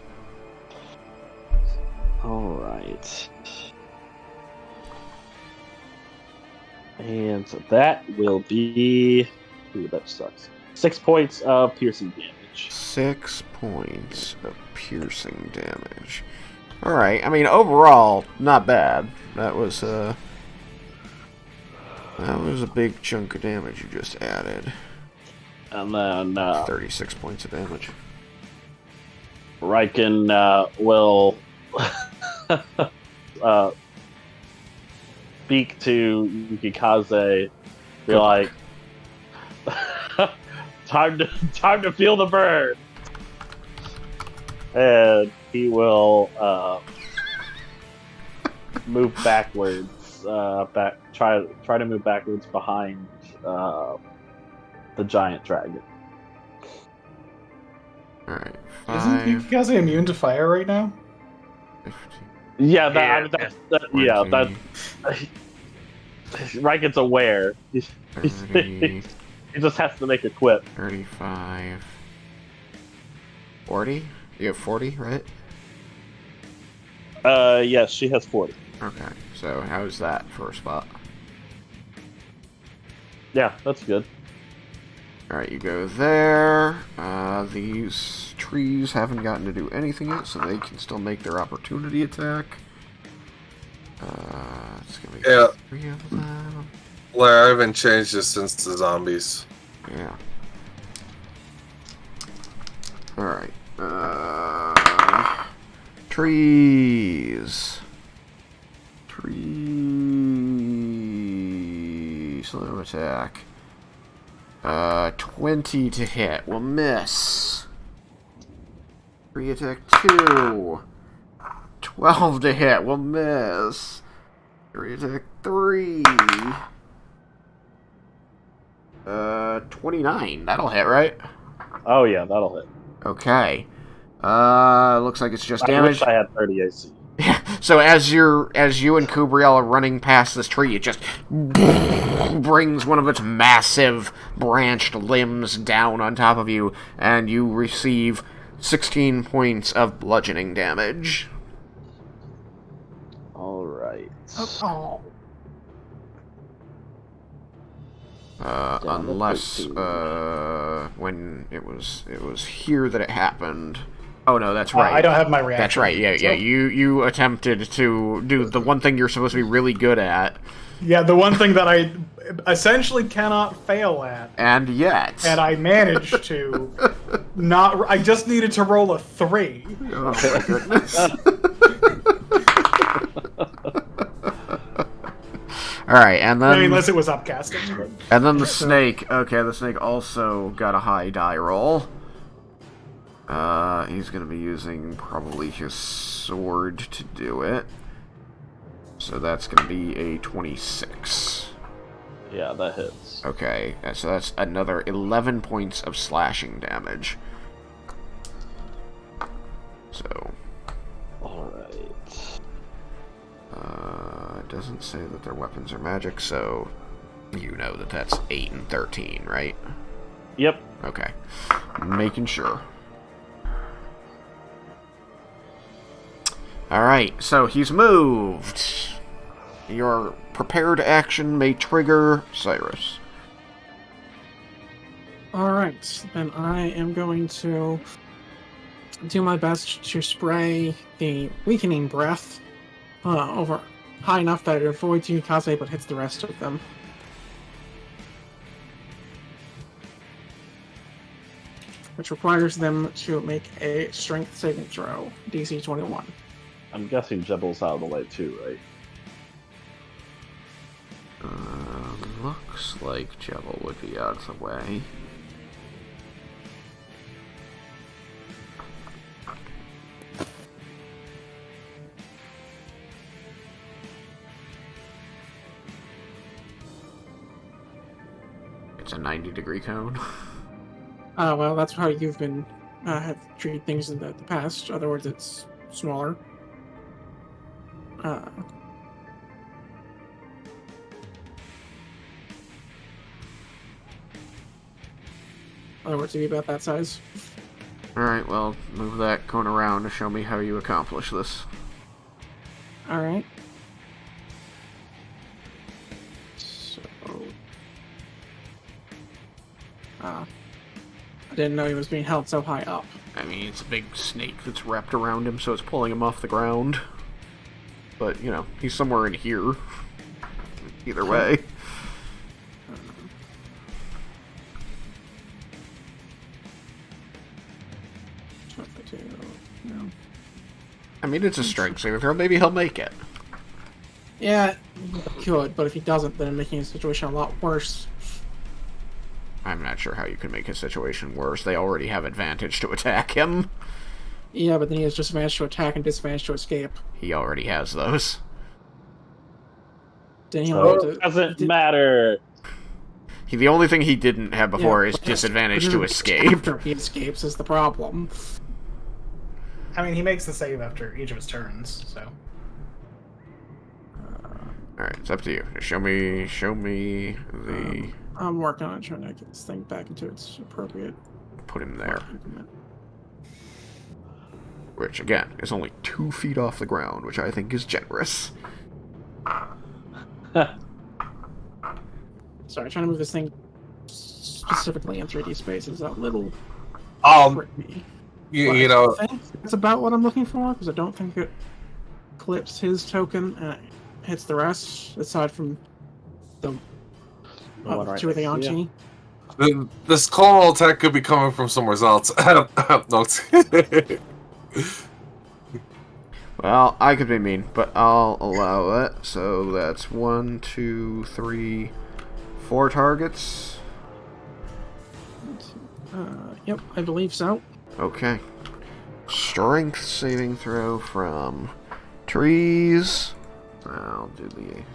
Alright. And so that will be... Ooh, that sucks. 6 points of piercing damage. 6 points of piercing damage. Alright, I mean, overall, not bad. That was a big chunk of damage you just added. And then... 36 points of damage. Raiken will speak to Yukikaze, be like, time to feel the burn, and he will move backwards, try to move backwards behind the giant dragon. Alright. Isn't Yukikaze immune to fire right now? 15. Yeah, Raiken's aware. He just has to make a quip. 35. 40? You have 40, right? Yes, she has 40. Okay, so how's that for a spot? Yeah, that's good. Alright, you go there. These trees haven't gotten to do anything yet, so they can still make their opportunity attack. It's gonna be 3 of them. Blair, I haven't changed this since the zombies. Yeah. Alright. Trees. Slow attack. 20 to hit. Will miss. Free attack 2. 12 to hit. Will miss. Free attack 3. 29. That'll hit, right? Oh yeah, that'll hit. Okay. Looks like it's just damage. I wish I had 30 AC. So as you and Kubriel are running past this tree, it just brings one of its massive branched limbs down on top of you, and you receive 16 points of bludgeoning damage. All right. Oh. Unless when it was here that it happened. Oh no, that's right. I don't have my reaction. That's right. Yeah. You attempted to do the one thing you're supposed to be really good at. Yeah, the one thing that I essentially cannot fail at. And yet. And I managed to not. I just needed to roll a 3. Oh my goodness. All right, and then. I mean, unless it was upcasting. And then the snake. Okay, the snake also got a high die roll. He's going to be using probably his sword to do it. So that's going to be a 26. Yeah, that hits. Okay, so that's another 11 points of slashing damage. So. Alright. It doesn't say that their weapons are magic, so you know that that's 8 and 13, right? Yep. Okay. Making sure. Alright, so he's moved. Your prepared action may trigger Cyrus. Alright, then I am going to do my best to spray the weakening breath over high enough that it avoids Yumikaze but hits the rest of them. Which requires them to make a strength saving throw, DC 21. I'm guessing Jebel's out of the way too, right? Looks like Jebel would be out of the way. It's a 90-degree cone. Well, that's how you've been have treated things in the past. In other words, it's smaller. In other words, it'd be about that size. Alright, well, move that cone around to show me how you accomplish this. Alright. So... I didn't know he was being held so high up. I mean, it's a big snake that's wrapped around him, so it's pulling him off the ground. But, you know, he's somewhere in here. Either way. I mean, it's a strength saving throw. Maybe he'll make it. Yeah, he could, but if he doesn't, then making the situation a lot worse. I'm not sure how you can make his situation worse. They already have advantage to attack him. Yeah, but then he has disadvantage to attack and disadvantage to escape. He already has those. Then he Doesn't matter. The only thing he didn't have before is but disadvantage to escape. After he escapes is the problem. I mean, he makes the save after each of his turns, so. Alright, it's up to you. Show me the... I'm working on trying to get this thing back into its appropriate... Put him there. Which, again, is only 2 feet off the ground, which I think is generous. Sorry, trying to move this thing specifically in 3D space is a little tricky. You know, I think that's about what I'm looking for, because I don't think it clips his token and it hits the rest, aside from the two of the Yuan-Ti. this call attack could be coming from somewhere else. Notes. Well, I could be mean, but I'll allow it. So that's 1, 2, 3, 4 targets. Yep, I believe so. Okay. Strength saving throw from trees. I'll do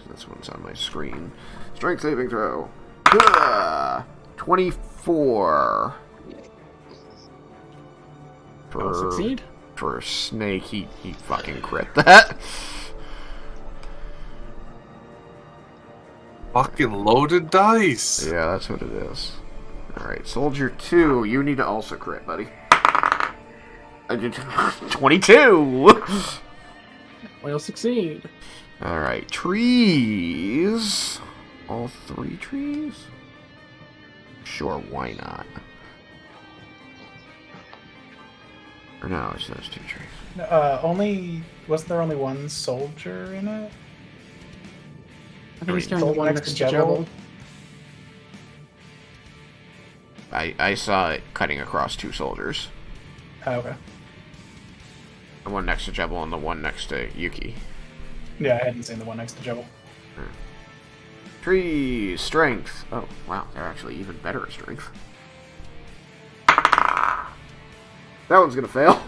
this one's on my screen. Strength saving throw. 24. I'll succeed. For a snake, he fucking crit that. Fucking loaded dice. Yeah, that's what it is. Alright, Soldier 2, you need to also crit, buddy. I did 22! We'll succeed. Alright, trees. All 3 trees? Sure, why not? Or no, it's those 2 trees. Wasn't there only one soldier in it? I think he's Green. carrying the one next to Jebel. I saw it cutting across 2 soldiers. Oh, okay. The one next to Jebel and the one next to Yuki. Yeah, I hadn't seen the one next to Jebel. Trees, strength. Oh, wow, they're actually even better at strength. That one's gonna fail.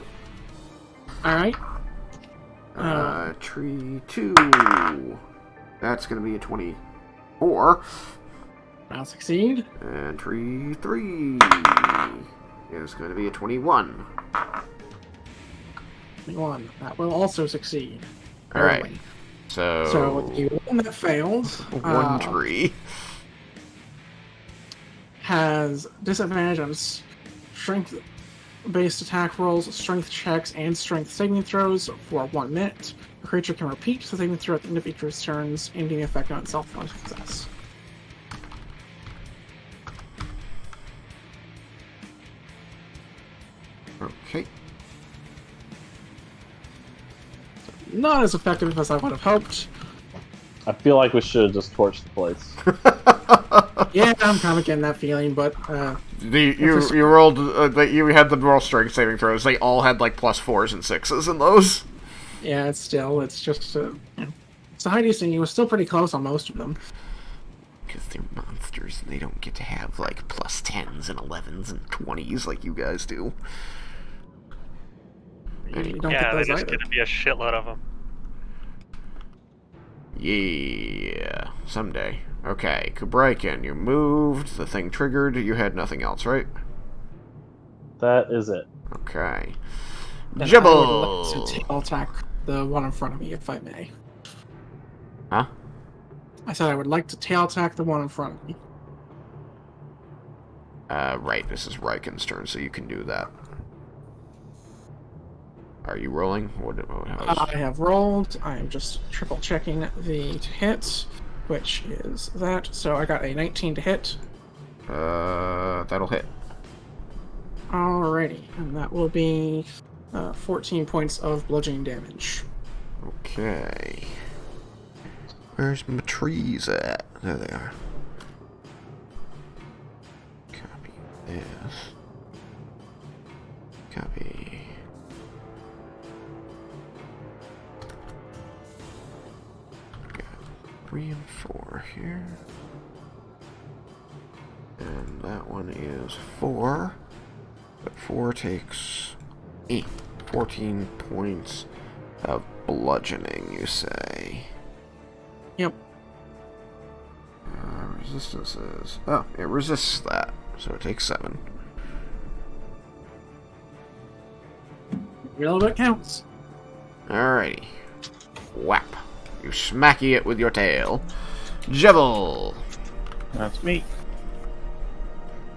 Alright. Tree 2. That's gonna be a 24. I'll succeed. And tree 3 is gonna be a 21. 21. That will also succeed. Alright. Early. So the one that failed. one tree has disadvantage on strength based attack rolls, strength checks, and strength saving throws for 1 minute. The creature can repeat the saving throw at the end of each of its turns, ending the effect on itself on success. Okay. Not as effective as I would have hoped. I feel like we should have just torched the place. Yeah, I'm kind of getting that feeling, but You rolled. You had the roll strength saving throws. They all had like +4s and 6s in those. yeah, it's just it's a high DC. It was still pretty close on most of them. Because they're monsters and they don't get to have like +10s and 11s and 20s like you guys do. You don't Yeah, get those there's either. gonna be a shitload of them. Yeah, someday. Okay, Raiken, you moved, the thing triggered, you had nothing else, right? That is it. Okay. Then Jibble! I would like to tail attack the one in front of me, if I may. Huh? I said I would like to tail attack the one in front of me. Right, this is Raiken's turn, so you can do that. Are you rolling? I have rolled. I am just triple checking the hit, which is that. So I got a 19 to hit. That'll hit. Alrighty, and that will be 14 points of bludgeoning damage. Okay. Where's my trees at? There they are. Copy this. Copy. Got 3 and 4 here. And that one is 4. But 4 takes 8. 14 points of bludgeoning, you say? Yep. Resistance is... Oh, it resists that. So it takes 7. Real bit counts. Alrighty. Whap. You smacky it with your tail. Jebel! That's me.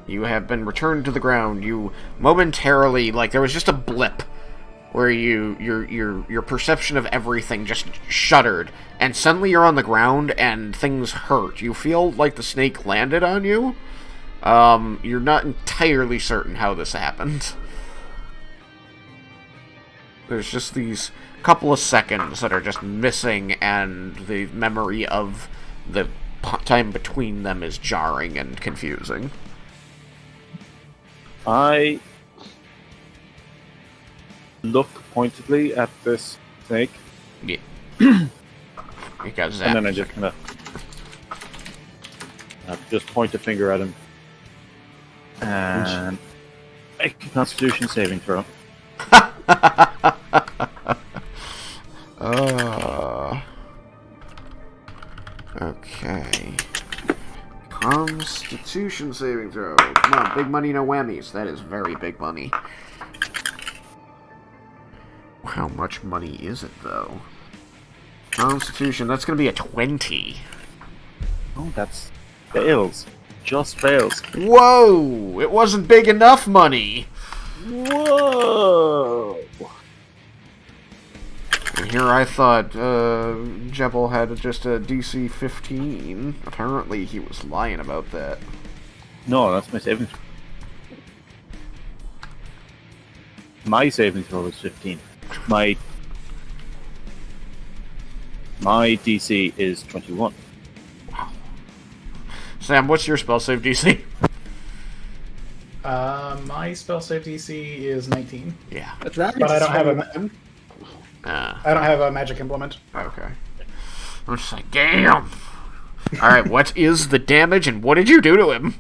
You have been returned to the ground. You momentarily, like, there was just a blip where your perception of everything just shuddered, and suddenly you're on the ground and things hurt. You feel like the snake landed on you. You're not entirely certain how this happened. There's just these couple of seconds that are just missing, and the memory of the time between them is jarring and confusing. I look pointedly at this snake, Yeah. Because and then I just kind of just point a finger at him and make a Constitution saving throw. Okay. Constitution saving throw. Come on, big money, no whammies. That is very big money. How much money is it, though? Constitution, that's going to be a 20. Oh, that's fails. Just fails. Whoa! It wasn't big enough money! Whoa! And here I thought Jebel had just a DC 15. Apparently he was lying about that. No, that's my saving throw. My saving throw is 15. My DC is 21. Sam, what's your spell save DC? My spell save DC is 19. Yeah. A dragon, But I don't have a I don't have a magic implement. Okay. I'm just like, damn! Alright, what is the damage and what did you do to him?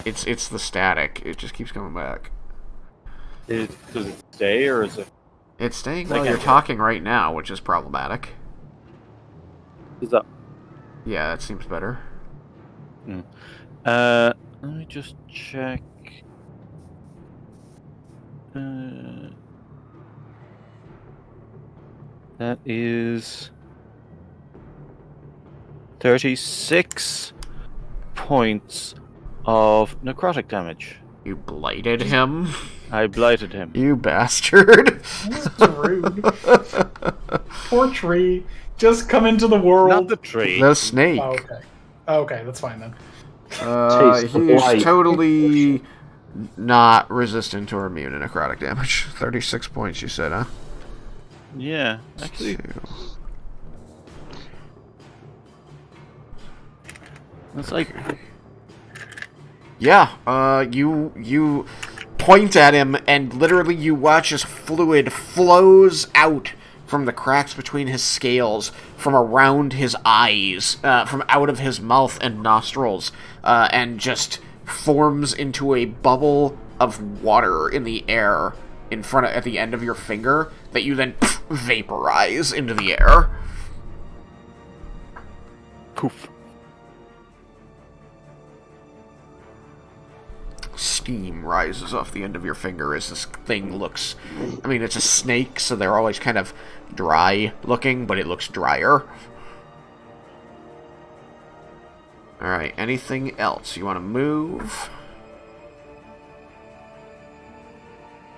It's the static. It just keeps coming back. Does it stay or is it? It's staying Like while you're I- talking right now, which is problematic. Is that? Yeah, that seems better. Let me just check. That is 36 points of necrotic damage. You blighted him? I blighted him. You bastard. That's rude. Poor tree. Just come into the world. Not the tree. The snake. Oh, okay. Okay, that's fine then. Taste the He's blight. totally not resistant or immune to necrotic damage. 36 points, you said, huh? Yeah, actually. That's like... Yeah, you point at him, and literally you watch as fluid flows out from the cracks between his scales, from around his eyes, from out of his mouth and nostrils, and just forms into a bubble of water in the air at the end of your finger that you then vaporize into the air. Poof. Steam rises off the end of your finger as this thing looks... I mean, it's a snake, so they're always kind of dry looking, but it looks drier. Alright, anything else? You want to move?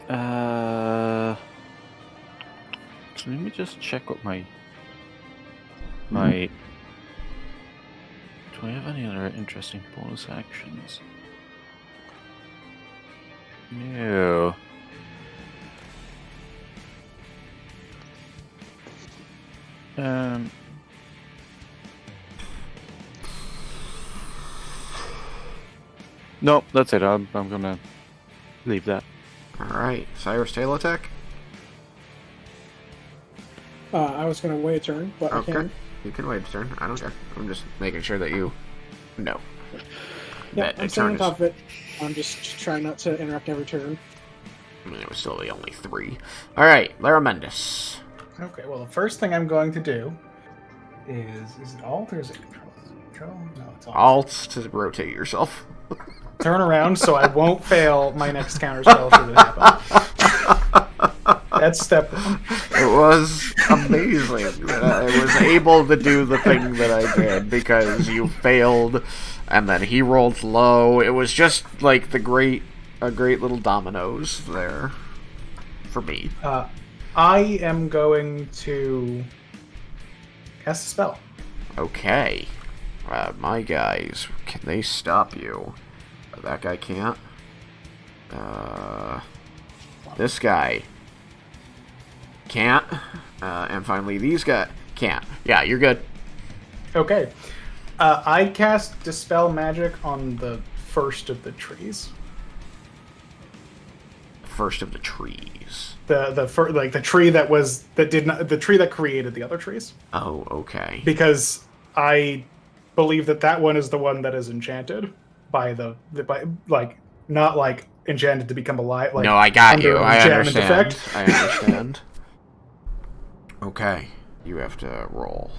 So let me just check what my... Do I have any other interesting bonus actions? No. No, that's it. I'm gonna leave that. Alright, Cyrus tail attack? I was going to wait a turn, but I Okay, can. you can wait a turn. I don't care. I'm just making sure that you know. Yeah, that I'm a staying on turn top of it. I'm just trying not to interrupt every turn. I mean, it was still the only 3. Alright, Laramendus. Okay, well, the first thing I'm going to do is it alt or is it control? Is it control? No, it's alt. Alt to rotate yourself. Turn around so I won't fail my next counter spell should it happen. That's step 1. It was amazing that I was able to do the thing that I did because you failed and then he rolled low. It was just like a great little dominoes there for me. I am going to cast a spell. Okay. My guys, can they stop you? That guy can't. This guy can't. And finally, these guys can't. Yeah, you're good. Okay. I cast Dispel Magic on the first of the trees. First of the trees. The tree the tree that created the other trees. Oh, okay. Because I believe that one is the one that is enchanted by not like enchanted to become alive. Like, no, I got under you. I enchantment understand. effect. I understand. Okay, you have to roll.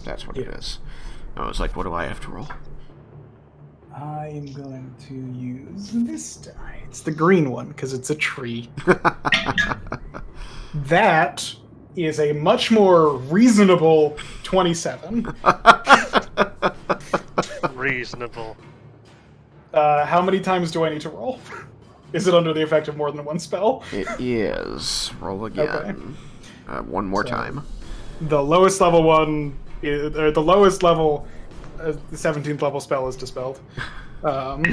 That's what it is. I was like, what do I have to roll? I am going to use this die. It's the green one because it's a tree. That is a much more reasonable 27. Reasonable. How many times do I need to roll? Is it under the effect of more than one spell? It is. Roll again. One more time. The lowest level one, the lowest level, the 17th level spell is dispelled. And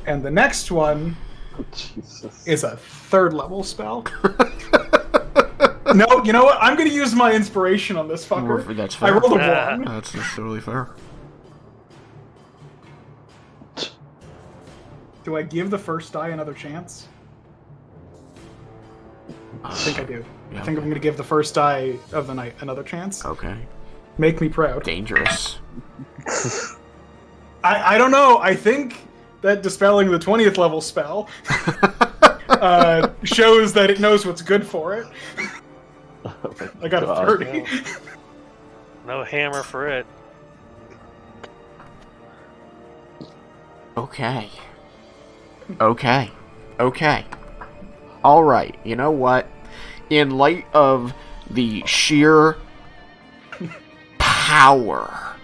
the next one is a 3rd level spell. No, you know what? I'm going to use my inspiration on this fucker. That's fair. I rolled a 1. That's totally fair. Do I give the first die another chance? I think I do. Yeah, I think I'm going to give the first die of the night another chance. Okay. Make me proud. Dangerous. I don't know. I think that dispelling the 20th level spell shows that it knows what's good for it. I got a 30. No hammer for it. Okay. Alright, you know what? In light of the sheer power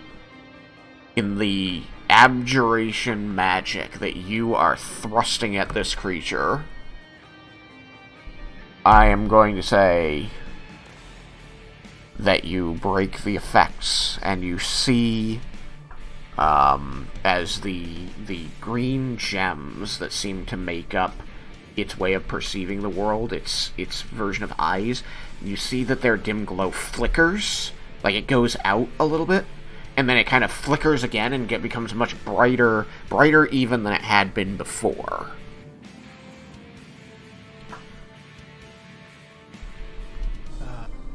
in the abjuration magic that you are thrusting at this creature, I am going to say that you break the effects, and you see, as the green gems that seem to make up its way of perceiving the world, its version of eyes, you see that their dim glow flickers, like it goes out a little bit, and then it kind of flickers again and becomes much brighter even than it had been before.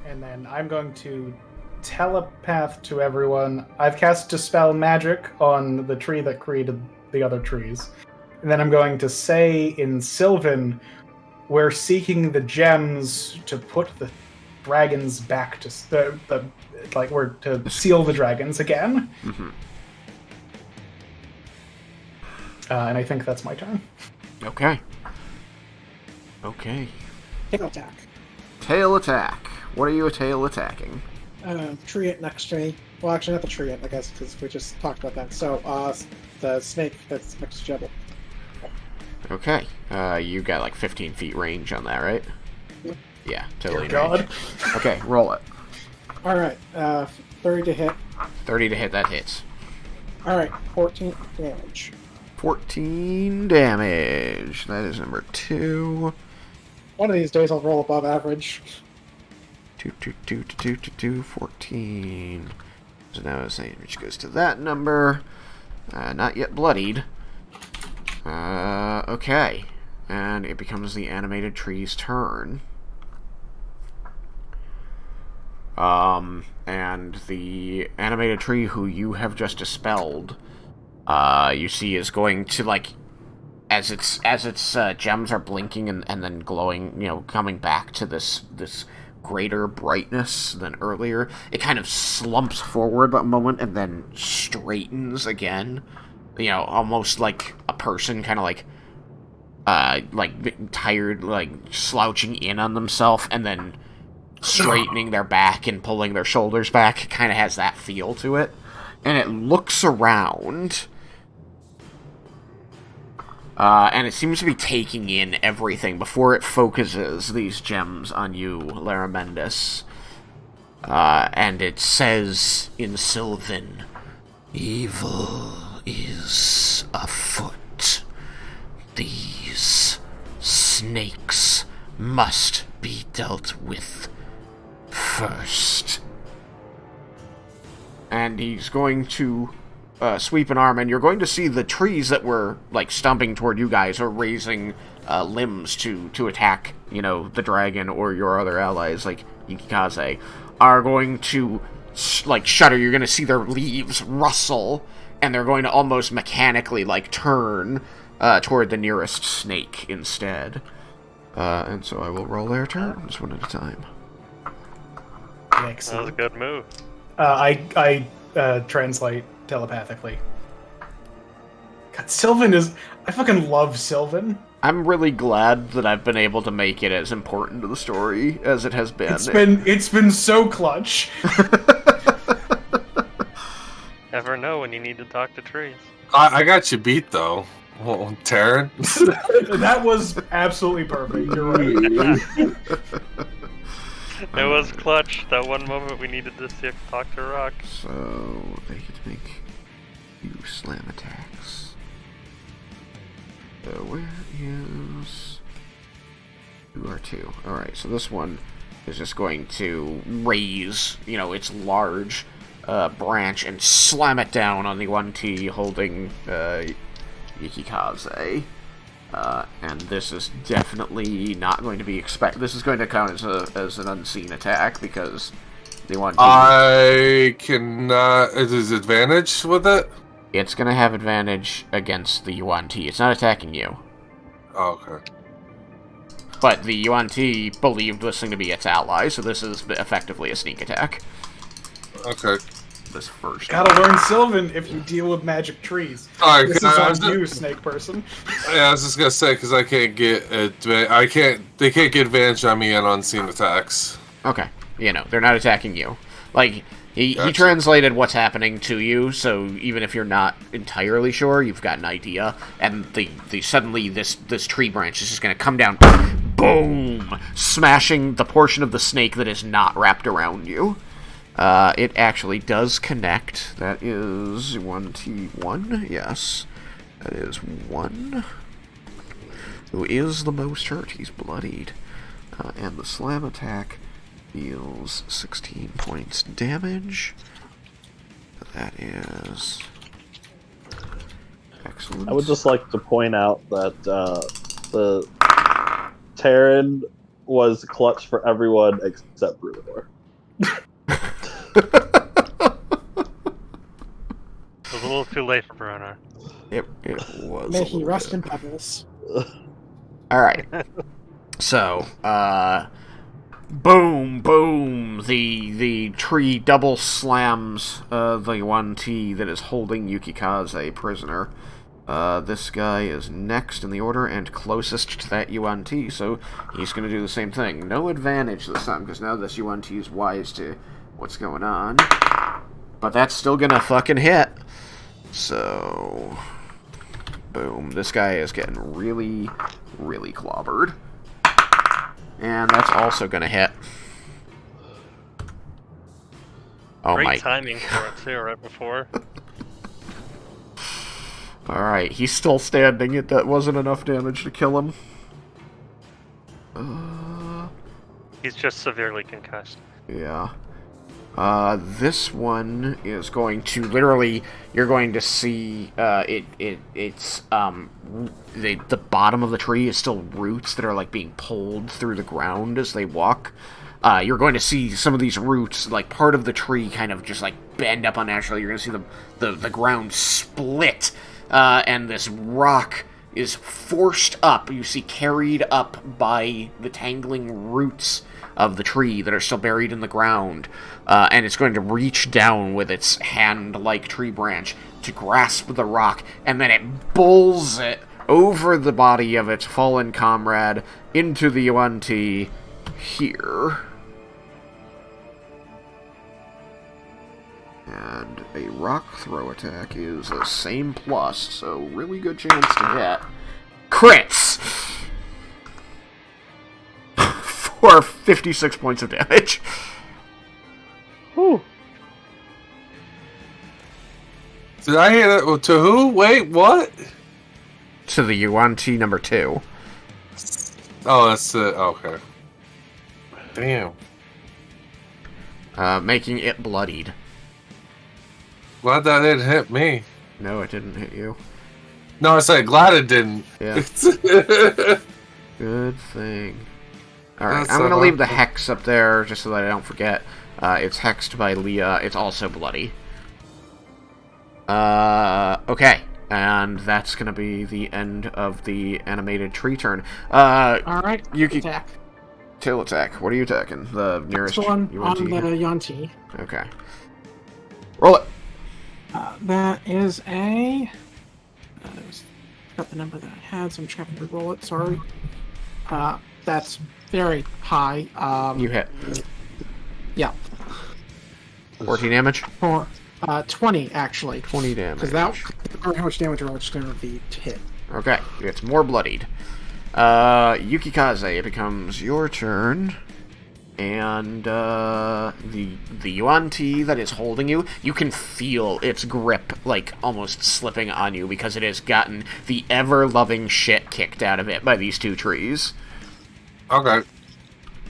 And then I'm going to telepath to everyone. I've cast Dispel Magic on the tree that created the other trees. And then I'm going to say in Sylvan, we're seeking the gems to put the dragons back to we're to seal the dragons again. Mm-hmm. And I think that's my turn. Okay. Tail attack. Tail attack. What are you tail attacking? Tree it next to me. Well, actually, not the tree it, I guess, because we just talked about that. So, the snake that's next to Jebel. Okay. You got like 15 feet range on that, right? Yep. Yeah, totally. Dear God. Okay, roll it. Alright, 30 to hit. 30 to hit, that hits. Alright, 14 damage. 14 damage. That is number 2. One of these days I'll roll above average. 14. So now his damage goes to that number. Not yet bloodied. Okay. And it becomes the animated tree's turn. And the animated tree who you have just dispelled, you see is going to, like, as its gems are blinking and then glowing, coming back to this greater brightness than earlier, it kind of slumps forward a moment and then straightens again. Almost like a person kind of like tired, like slouching in on themselves and then straightening their back and pulling their shoulders back. It kind of has that feel to it. And it looks around. And it seems to be taking in everything before it focuses these gems on you, Laramendus. And it says in Sylvan, "Evil is afoot. These snakes must be dealt with first." And he's going to sweep an arm, and you're going to see the trees that were, like, stomping toward you guys or raising limbs to attack, the dragon or your other allies, like Yukikaze, are going to, shudder. You're going to see their leaves rustle, and they're going to almost mechanically, turn toward the nearest snake instead. And so I will roll their turn, just one at a time. That was a good move. I translate telepathically. God, Sylvan is... I fucking love Sylvan. I'm really glad that I've been able to make it as important to the story as it has been. It's been so clutch. Never know when you need to talk to trees. I got you beat, though. Oh, Taryn. That was absolutely perfect. You're right. It was clutch. That one moment we needed to talk to Rock. So they get to make few slam attacks. So where is 2R2? Alright, so this one is just going to raise, its large branch and slam it down on the Yuan-Ti holding Yukikaze. And this is definitely not going to be this is going to count as an unseen attack because the Yuan-Ti... I cannot... Is advantage with it? It's going to have advantage against the Yuan-Ti. It's not attacking you. Oh, okay. But the Yuan-Ti believed this thing to be its ally, so this is effectively a sneak attack. Okay. This first Gotta learn Sylvan if you deal with magic trees. Alright, This is on you, snake person. Yeah, I was just gonna say, because I can't get... they can't get advantage on me on unseen attacks. Okay. They're not attacking you. He Gotcha. translated what's happening to you, so even if you're not entirely sure, you've got an idea. And suddenly this tree branch is just going to come down, boom, smashing the portion of the snake that is not wrapped around you. It actually does connect. That is 1T1, yes. That is 1. Who is the most hurt? He's bloodied. And the slam attack deals 16 points damage. That is excellent. I would just like to point out that the Terran was clutch for everyone except Brewdor. It was a little too late for Bruno. It was. May he rest in pebbles. Alright. So, boom, boom, the tree double slams the Yuan-Ti that is holding Yukikaze prisoner. This guy is next in the order and closest to that Yuan-Ti, so he's going to do the same thing. No advantage this time, because now this Yuan-Ti is wise to what's going on. But that's still going to fucking hit. So, boom. This guy is getting really, really clobbered. And that's also going to hit. Oh Great my. timing for it too, right before. Alright, he's still standing. That wasn't enough damage to kill him. He's just severely concussed. Yeah. This one is going to literally, you're going to see, it's the bottom of the tree is still roots that are like being pulled through the ground as they walk. You're going to see some of these roots, like part of the tree kind of just like bend up unnaturally. You're going to see the ground split, and this rock is forced up, you see, carried up by the tangling roots of the tree that are still buried in the ground, and it's going to reach down with its hand-like tree branch to grasp the rock, and then it bowls it over the body of its fallen comrade into the Yuan-Ti here. And a rock throw attack is the same plus, so really good chance to hit. Crits! For 56 points of damage. Whew. Did I hear that? To who? Wait, what? To the Yuan-Ti number 2. Oh, that's it. Okay. Damn. Making it bloodied. Glad that didn't hit me. No, it didn't hit you. No, I said glad it didn't. Yeah. Good thing. Alright, That's I'm gonna so leave the helpful. hex up there just so that I don't forget. It's hexed by Leah. It's also bloody. Okay. And that's gonna be the end of the animated tree turn. Alright, Yuki, attack. tail attack. What are you attacking? The nearest This one Yuan-Ti? on the Yuan-Ti. Okay. Roll it. That is a... got the number that I had, so I'm just having to roll it, sorry. That's very high. You hit. Yeah. 14 damage? For 20, actually. 20 damage. Because that, or how much damage are just going to be to hit. Okay, it's more bloodied. Yukikaze, it becomes your turn. And, the Yuan-Ti that is holding you, you can feel its grip, like, almost slipping on you because it has gotten the ever-loving shit kicked out of it by these two trees. Okay.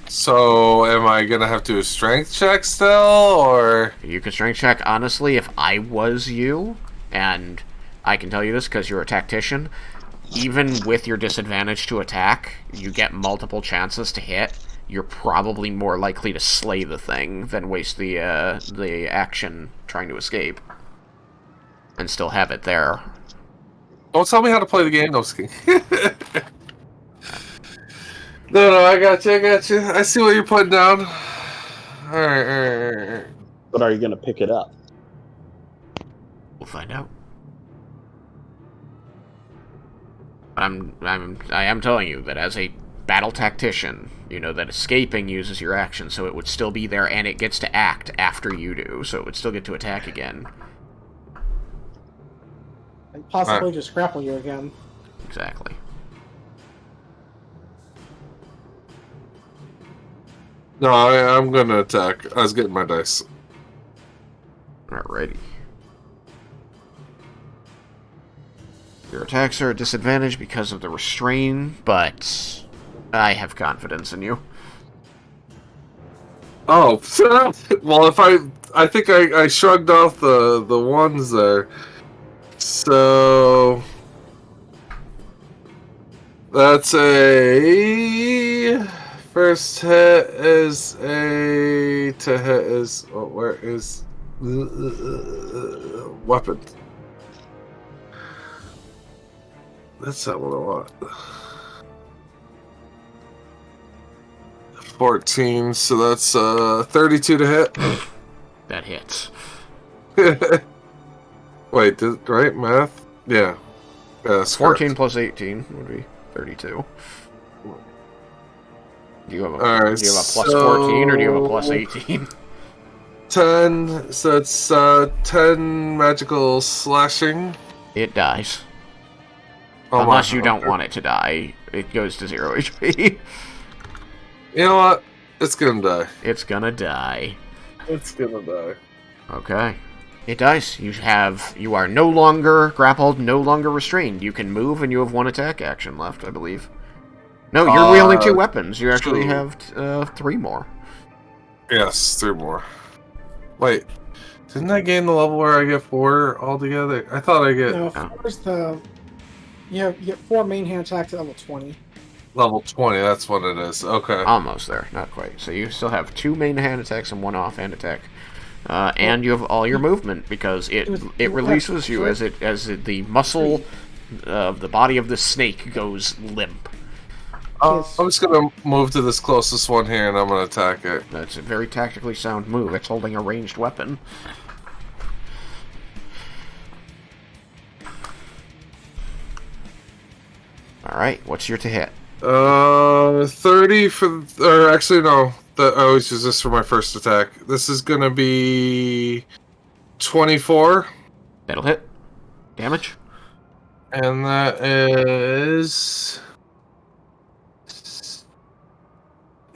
So, am I gonna have to do a strength check still, or? You can strength check, honestly, if I was you, and I can tell you this because you're a tactician, even with your disadvantage to attack, you get multiple chances to hit. You're probably more likely to slay the thing than waste the action trying to escape. And still have it there. Don't tell me how to play the game, no, just kidding. No, I got you, I see what you're putting down. Alright. But are you going to pick it up? We'll find out. I am telling you that as a Battle Tactician. You know that escaping uses your action, so it would still be there, and it gets to act after you do, so it would still get to attack again. And possibly just grapple you again. Exactly. No, I'm gonna attack. I was getting my dice. Alrighty. Your attacks are at disadvantage because of the restrain, but I have confidence in you. Oh, well, I think I shrugged off the ones there. So that's a first hit is a to hit is where is weapon. That's not what I want. 14, so that's 32 to hit. That hits. Wait, right math? Yeah. That's 14 correct. plus 18 would be 32. Do you have a, Alright, do you have a plus 14 or do you have a plus 18? 10, so it's 10 magical slashing. It dies. Oh Unless my, you don't okay. want it to die, it goes to 0 HP. You know what? It's gonna die. It's gonna die. It's gonna die. Okay. It dies. You are no longer grappled, no longer restrained. You can move, and you have 1 attack action left, I believe. No, you're wielding 2 weapons. You actually have 3 more. Yes, 3 more. Wait, didn't I gain the level where I get 4 altogether? I thought I get No, 4's the... You get 4 main hand attacks at level 20. level 20. That's what it is. Okay. Almost there, not quite. So you still have 2 main hand attacks and 1 offhand attack. And you have all your movement because it releases you as the muscle of the body of the snake goes limp. I'm just gonna move to this closest one here, and I'm gonna attack it. That's a very tactically sound move. It's holding a ranged weapon. All right, what's your to hit? 30 for, or actually no, I always use this for my first attack. This is gonna be 24. That'll hit. Damage. And that is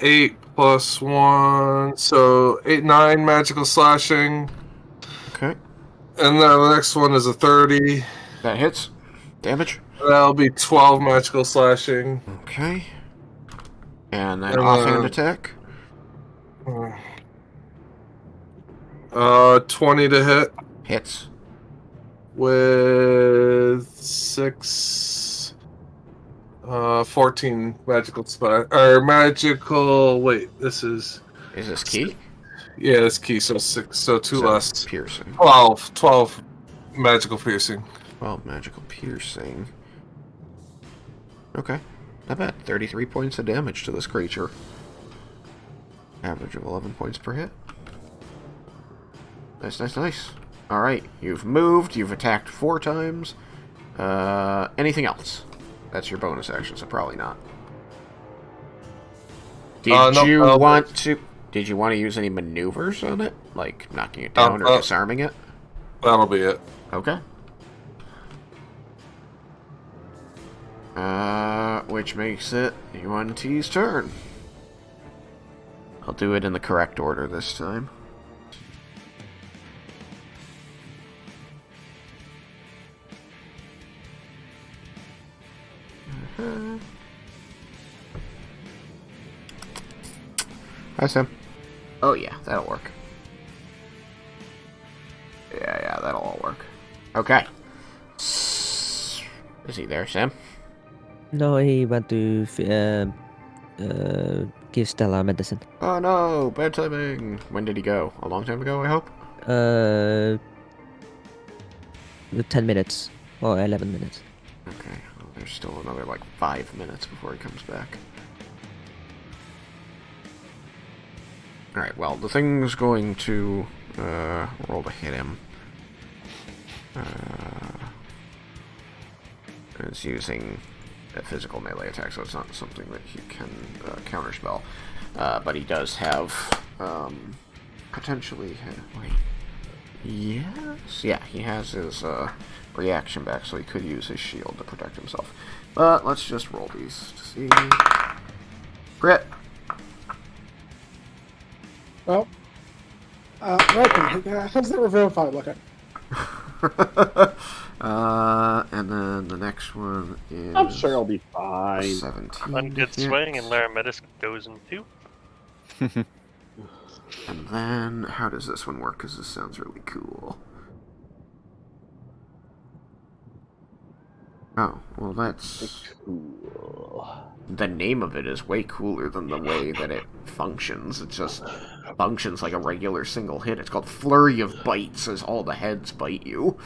8 plus 1, so 9 magical slashing. Okay. And then the next one is a 30. That hits. Damage. That'll be 12 magical slashing. Okay. And then offhand attack. 20 to hit. Hits. With 6, 14 magical magical. Wait, this is. Is this key? Yeah, it's key. So 6. So 2 less. Piercing. 12 magical piercing. 12 magical piercing. Okay, not bad. 33 points of damage to this creature. Average of 11 points per hit. Nice, nice, nice. Alright, you've moved, you've attacked 4 times. Anything else? That's your bonus action, so probably not. Did you want to use any maneuvers on it? Like knocking it down or disarming it? That'll be it. Okay. Which makes it Yuan-Ti's turn. I'll do it in the correct order this time. Hi, Sam. Oh yeah, that'll work. Yeah, that'll all work. Okay. Is he there, Sam? No, he went to give Stella medicine. Oh no, bad timing. When did he go? A long time ago, I hope? 10 minutes. Or 11 minutes. Okay, well, there's still another, like, 5 minutes before he comes back. Alright, well, the thing's going to, roll to hit him. It's using a physical melee attack, so it's not something that he can counterspell. But he does have potentially. Wait. Yes. Yeah, he has his reaction back, so he could use his shield to protect himself. But let's just roll these to see. Crit. Well, Raiken, how's that revivify looking? And then the next one is. I'm sure I'll be fine. 17. One good to hit. swing and Larametis goes in 2. And then, how does this one work? Because this sounds really cool. Oh, well, that's. Cool. The name of it is way cooler than the way that it functions. It just functions like a regular single hit. It's called Flurry of Bites, as all the heads bite you.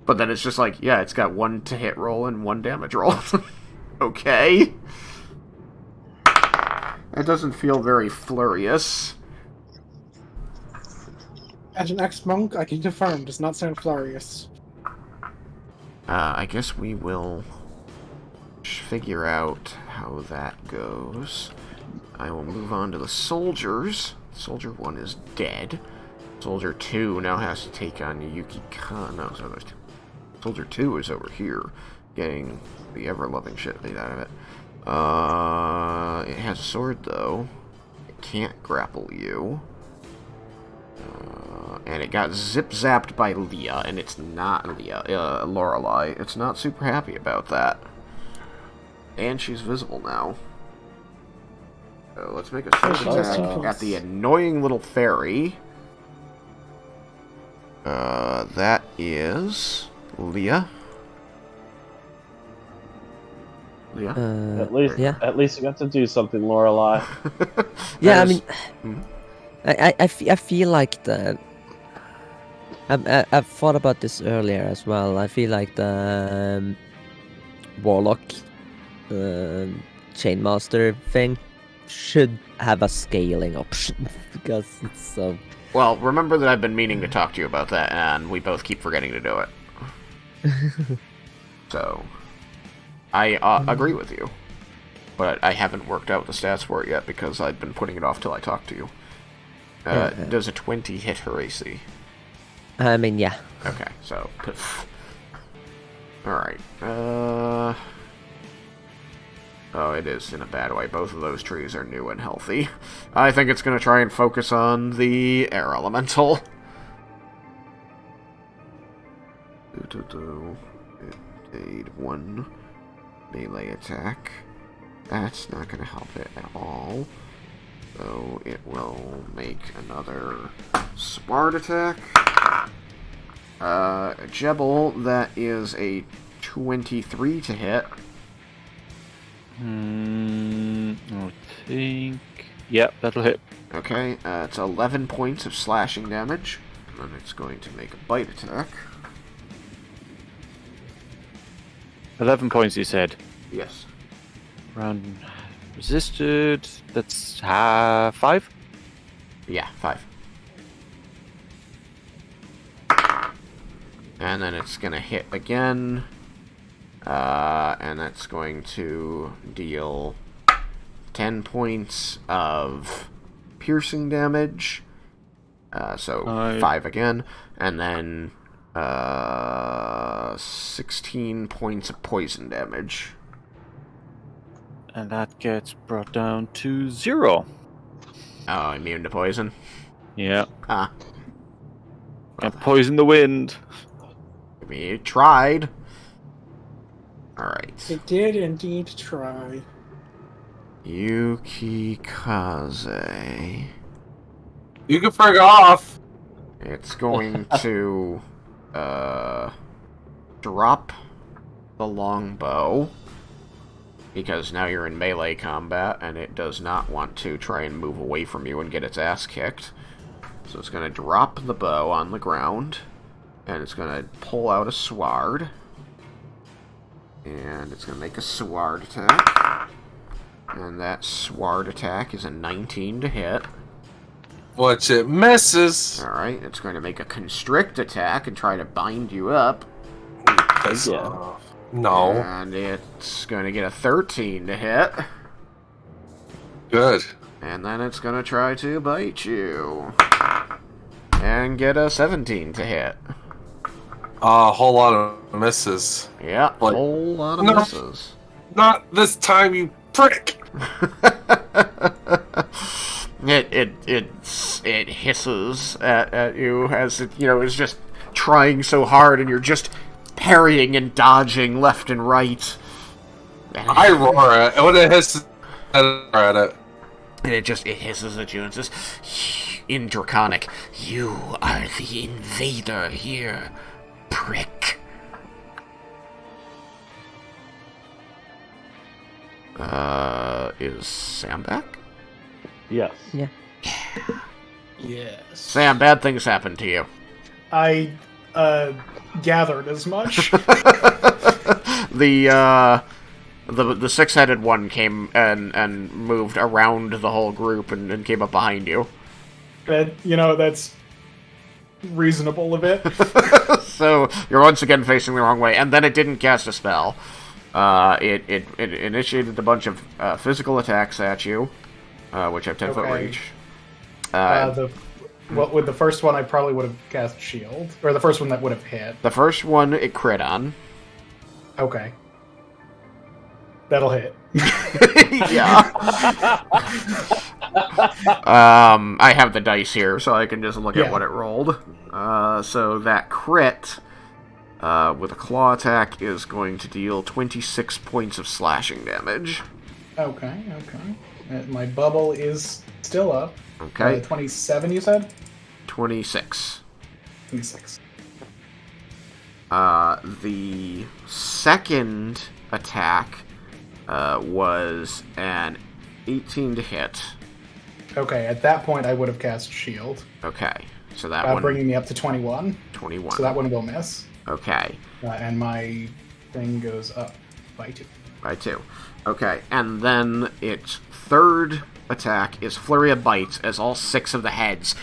But then it's just like, yeah, it's got 1 to hit roll and 1 damage roll. Okay. It doesn't feel very flurious. As an ex-monk, I can confirm, does not sound flurious. I guess we will figure out how that goes. I will move on to the soldiers. Soldier 1 is dead. Soldier 2 now has to take on Yuki Khan. No, so there's 2. Soldier 2 is over here, getting the ever-loving shit beat out of it. It has a sword, though. It can't grapple you. And it got zip-zapped by Leah, and it's not Lorelei. It's not super happy about that. And she's visible now. So let's make a sword attack at the annoying little fairy. That is Leah. Leah? At least you got to do something, Lorelei. Yeah, I mean, I feel like I've thought about this earlier as well. I feel like the Warlock Chainmaster thing should have a scaling option because it's so. Well, remember that I've been meaning to talk to you about that, and we both keep forgetting to do it. So, I agree with you, but I haven't worked out the stats for it yet because I've been putting it off till I talk to you. Does a 20 hit her AC? I mean, yeah. Okay, so poof. Alright. Oh, it is in a bad way. Both of those trees are new and healthy. I think it's going to try and focus on the air elemental. It made 1 melee attack. That's not going to help it at all. So it will make another sword attack. Jebel, that is a 23 to hit. I think. Yep, that'll hit. Okay, it's 11 points of slashing damage. And then it's going to make a bite attack. 11 points, you said. Yes. Round resisted. That's 5. Yeah, 5. And then it's going to hit again. And that's going to deal 10 points of piercing damage. So 5 again. And then 16 points of poison damage. And that gets brought down to 0. Oh, immune to poison? Yeah. Ah. And poison the wind. We tried. Alright. It did indeed try. Yuki Kaze. You can frig off. It's going to drop the longbow because now you're in melee combat and it does not want to try and move away from you and get its ass kicked. So it's going to drop the bow on the ground and it's going to pull out a sword and it's going to make a sword attack. And that sword attack is a 19 to hit. Watch it misses. Alright, it's going to make a constrict attack and try to bind you up. Piss off. No. And it's going to get a 13 to hit. Good. And then it's going to try to bite you. And get a 17 to hit. A whole lot of misses. Yeah, Like, whole lot of no. misses. Not this time, you prick! It hisses at you as it, is just trying so hard, and you're just parrying and dodging left and right. I roar at it. When it hisses, I roar at it. And it hisses at you and says, in Draconic, "You are the invader here, prick." Is Sam back? Yes. Yeah. Yes. Sam, bad things happen to you. I gathered as much. The six-headed one came and moved around the whole group and came up behind you. That's reasonable a bit. So you're once again facing the wrong way, and then it didn't cast a spell. It initiated a bunch of physical attacks at you, which have 10-foot Okay. reach. With the first one, I probably would have cast shield, or the first one that would have hit. The first one it crit on. Okay, that'll hit. Yeah. I have the dice here, so I can just look at what it rolled. So that crit, with a claw attack, is going to deal 26 points of slashing damage. Okay. My bubble is still up. Okay. 27, you said? 26. 26. The second attack was an 18 to hit. Okay, at that point, I would have cast shield, Okay, so that one... bringing me up to 21. 21. So that one will miss. Okay. And my thing goes up by 2. By 2. Okay, and then its third attack is Flurry of Bites, as all 6 of the heads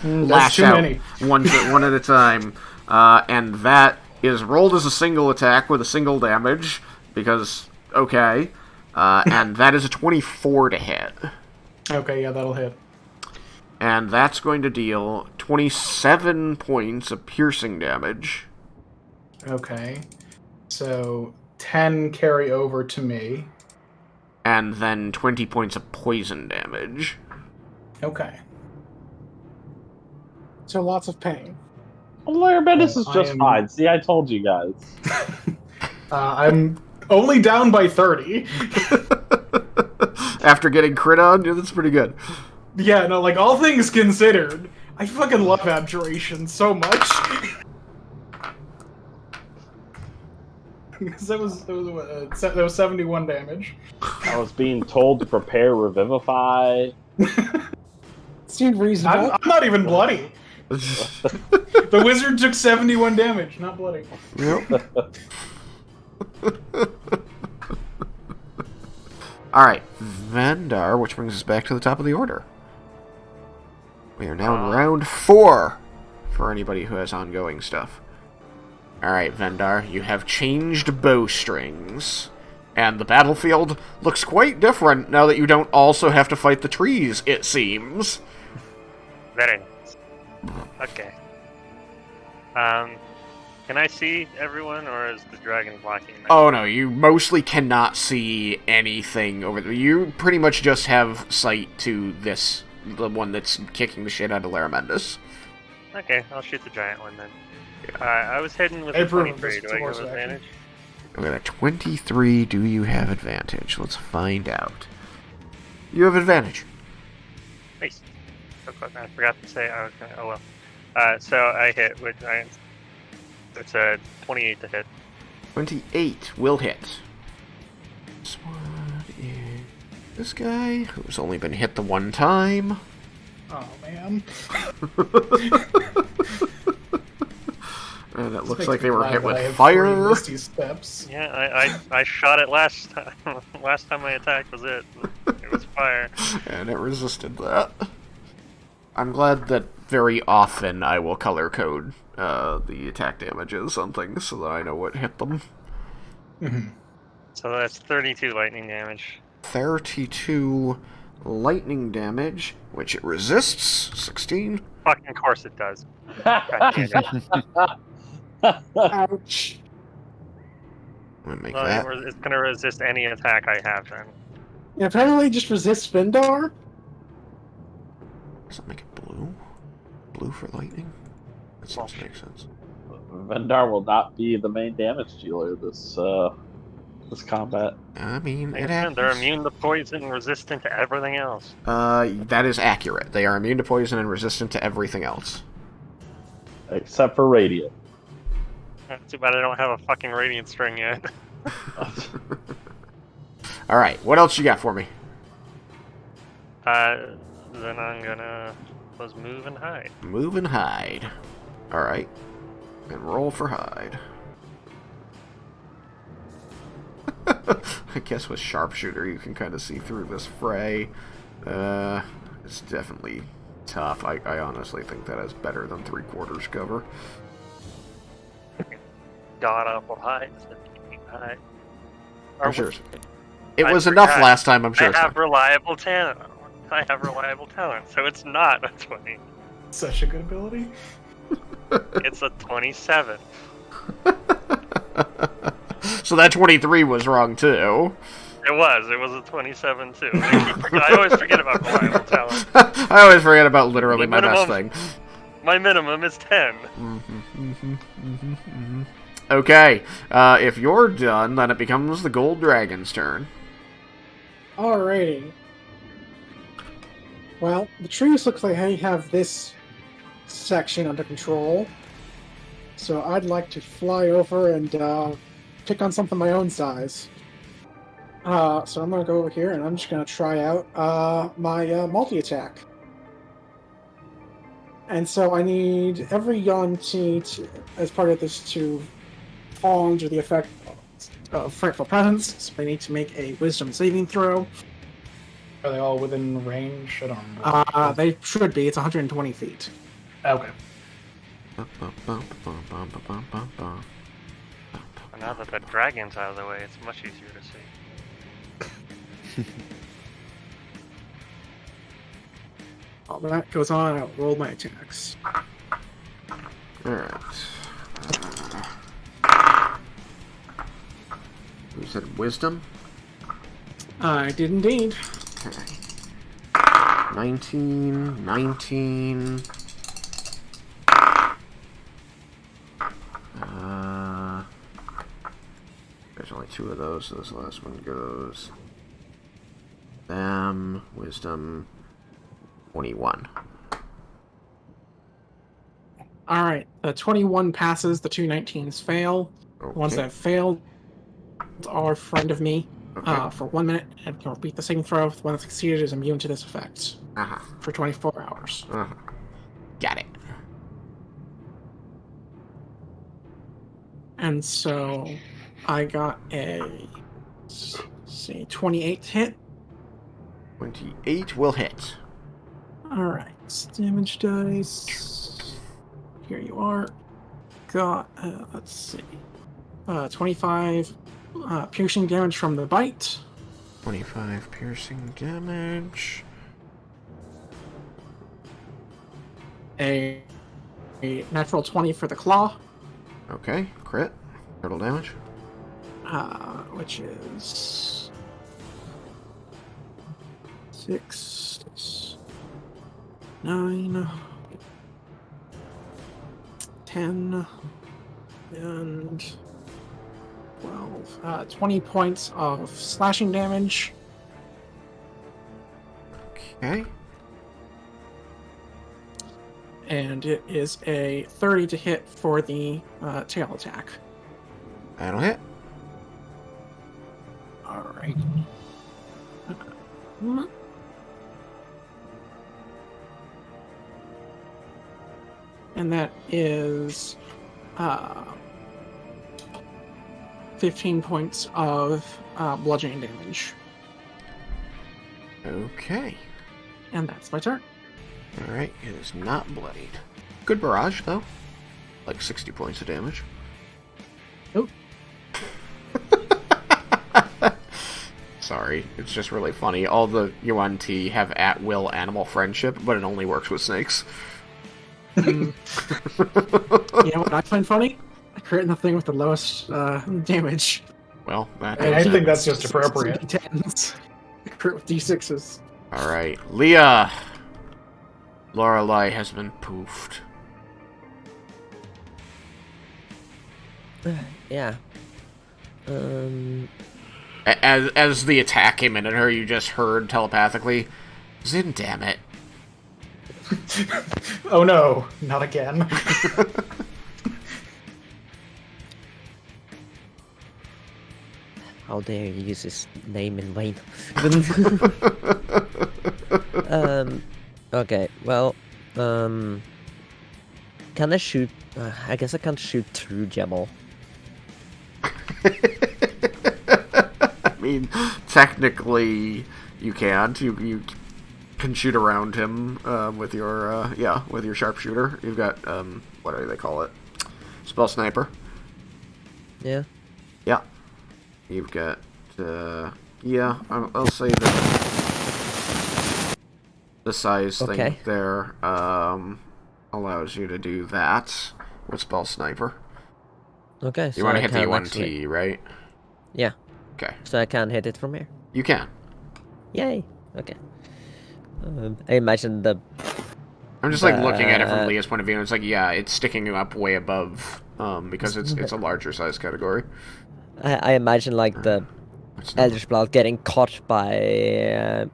lash too out many. one at a time. And that is rolled as a single attack with a single damage, because, okay. And that is a 24 to hit. Okay, yeah, that'll hit. And that's going to deal 27 points of piercing damage. Okay. So 10 carry over to me. And then 20 points of poison damage. Okay. So lots of pain. Larabendis is I just am- fine. See, I told you guys. I'm only down by 30. After getting crit on, yeah, that's pretty good. Yeah, no, like, all things considered, I fucking love Abjuration so much. Because that was 71 damage. I was being told to prepare Revivify. Seemed reasonable. I'm not even bloody. The wizard took 71 damage, not bloody. Yep. Alright, Vandar, which brings us back to the top of the order. We are now in round 4 for anybody who has ongoing stuff. Alright, Vandar, you have changed bowstrings. And the battlefield looks quite different now that you don't also have to fight the trees, it seems. Very nice. Okay. Can I see everyone, or is the dragon blocking me? Oh no, you mostly cannot see anything over there. You pretty much just have sight to this, the one that's kicking the shit out of Laramentis. Okay, I'll shoot the giant one then. I was heading with I a approve 23. of this Do I go horse with action. advantage? Okay, at 23, do you have advantage? Let's find out. You have advantage. Nice. So quick, I forgot to say. Okay, oh well. So I hit with giants. It's a 28 to hit. 28 will hit. This one is this guy, who's only been hit the one time. Oh, man. And it looks Makes like me they were glad hit that I with have fire. 3 Misty Steps. Yeah, I shot it last time. Last time I attacked was it. It was fire. And it resisted that. I'm glad that very often I will color code the attack damages on things so that I know what hit them. Mhm. So that's 32 lightning damage. 32 lightning damage, which it resists. 16. Fucking course it does. God damn it. Ouch. I'm gonna make Well, that. it's gonna resist any attack I have then. Yeah, apparently just resist Vindar. Does that make it blue? Blue for lightning? That seems to make sense. Vendar will not be the main damage dealer this combat. I mean, it Again, they're happens. immune to poison, resistant to everything else. That is accurate. They are immune to poison and resistant to everything else. Except for Radiant. Too bad I don't have a fucking radiant string yet. Alright, what else you got for me? Then I'm gonna move and hide. Move and hide. Alright. And roll for hide. I guess with sharpshooter you can kind of see through this fray. It's definitely tough. I honestly think that is better than 3/4 cover. God awful hide. Hide. I'm sure. It was enough last time, I'm sure. I have reliable talent. I have reliable talent, so it's not a 20. Such a good ability. It's a 27. So that 23 was wrong too. It was a 27 too. I always forget about reliable talent. I always forget about literally my best minimum- thing. My minimum is 10. Okay, if you're done, then it becomes the Gold Dragon's turn. Alrighty. Well, the trees looks like they have this section under control. So I'd like to fly over and pick on something my own size. So I'm going to go over here and I'm just going to try out my multi-attack. And so I need every Yuan-Ti as part of this to fall under the effect of Frightful Presence. So they need to make a Wisdom saving throw. Are they all within range? I don't know. They should be. It's 120 feet. Okay. And now that the dragon's out of the way, it's much easier to see. All that goes on, I'll roll my attacks. Alright. You said wisdom? I did indeed. Okay. 19. There's only 2 of those, so this last one goes. Wisdom, 21. Alright, the 21 passes, the 2 19s fail. Okay. The ones that failed are friend of me Okay. for 1 minute, and can repeat the saving throw. The one that succeeded is immune to this effect for 24 hours. Got it. And so I got a 28 hit. 28 will hit. Alright, damage dice. Here you are. Got, let's see. 25 piercing damage from the bite. 25 piercing damage. A natural 20 for the claw. Okay, crit. Total damage. Which is 6, 9, 10, and 12. 20 points of slashing damage. Okay. And it is a 30 to hit for the tail attack. That'll hit. Alright. And that is 15 points of bludgeoning damage. Okay. And that's my turn. Alright, it is not bloodied. Good barrage, though. Like 60 points of damage. Nope. sorry. It's just really funny. All the Yuan-Ti have at-will animal friendship, but it only works with snakes. You know what I find funny? I create the thing with the lowest damage. Well, that And I does think it. that's just appropriate. D10s. I crit with D6s. Alright. Leah! Lorelei has been poofed. Yeah. As the attack came in at her, you just heard telepathically, Zin, damn it. Oh no, not again. How dare you use his name in vain? Okay, well, can I shoot? I guess I can't shoot through Jamal. I mean, technically, you can't. You can shoot around him with your with your sharpshooter. You've got what do they call it? Spell sniper. Yeah. Yeah. You've got yeah. I'll say that the size thing there allows you to do that with spell sniper. Okay. You So want I to hit the can Yuan-Ti, actually... right? Yeah. Okay. So I can hit it from here. You can. Yay. Okay. I imagine the. I'm just like looking at it from Leah's point of view, and it's like, yeah, it's sticking up way above, because it's a larger size category. I imagine like the Eldritch Blast getting caught by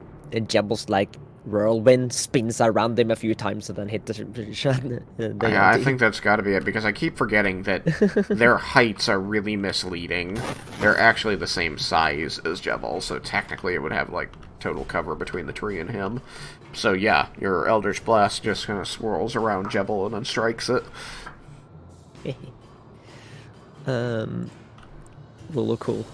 Jebel's like whirlwind, spins around him a few times, and then hit the Yeah, I think that's got to be it, because I keep forgetting that their heights are really misleading. They're actually the same size as Jebel, so technically it would have like total cover between the tree and him. So yeah, your Eldritch Blast just kind of swirls around Jebel and then strikes it. Will look cool.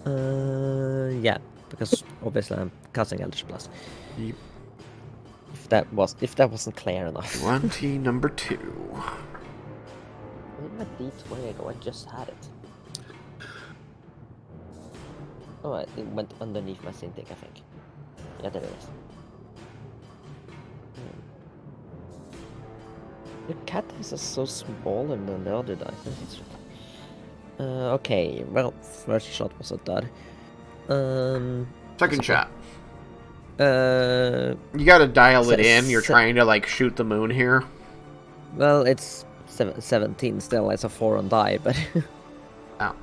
Yeah, because obviously I'm casting Eldritch Blast. Yep. If that wasn't clear enough. Yuan-Ti number 2. Where did my D20 go? I just had it. Oh, it went underneath my Syntic, I think. Yeah, there it is. The cat is so smaller than the other dice. Okay, well, first shot was a dud. Second shot. Uh, You gotta dial it se- in. You're se- trying to like shoot the moon here. well, it's 17 still. It's a 4 on die, but Oh,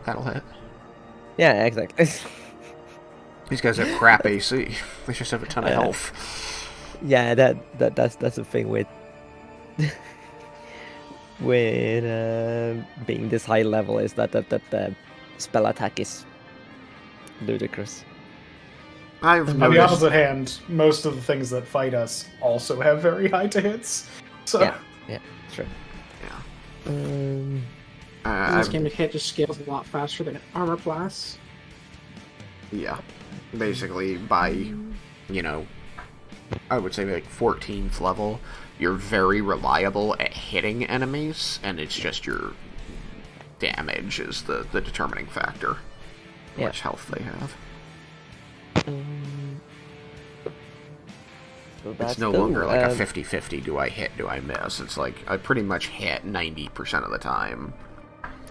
that'll hit. yeah, exactly. These guys have crap AC. They just have a ton of health. Yeah, that's the thing with with being this high level is that the spell attack is ludicrous. I've On the noticed. opposite hand, most of the things that fight us also have very high to hits. So Yeah, true. Yeah. In this I've- game, the hit just scales a lot faster than armor class. Yeah, basically by, you know, I would say like 14th level, you're very reliable at hitting enemies, and it's just your damage is the determining factor. How Yeah. much health they have. So It's that's no cool. longer like a 50-50, do I hit, do I miss? It's like, I pretty much hit 90% of the time.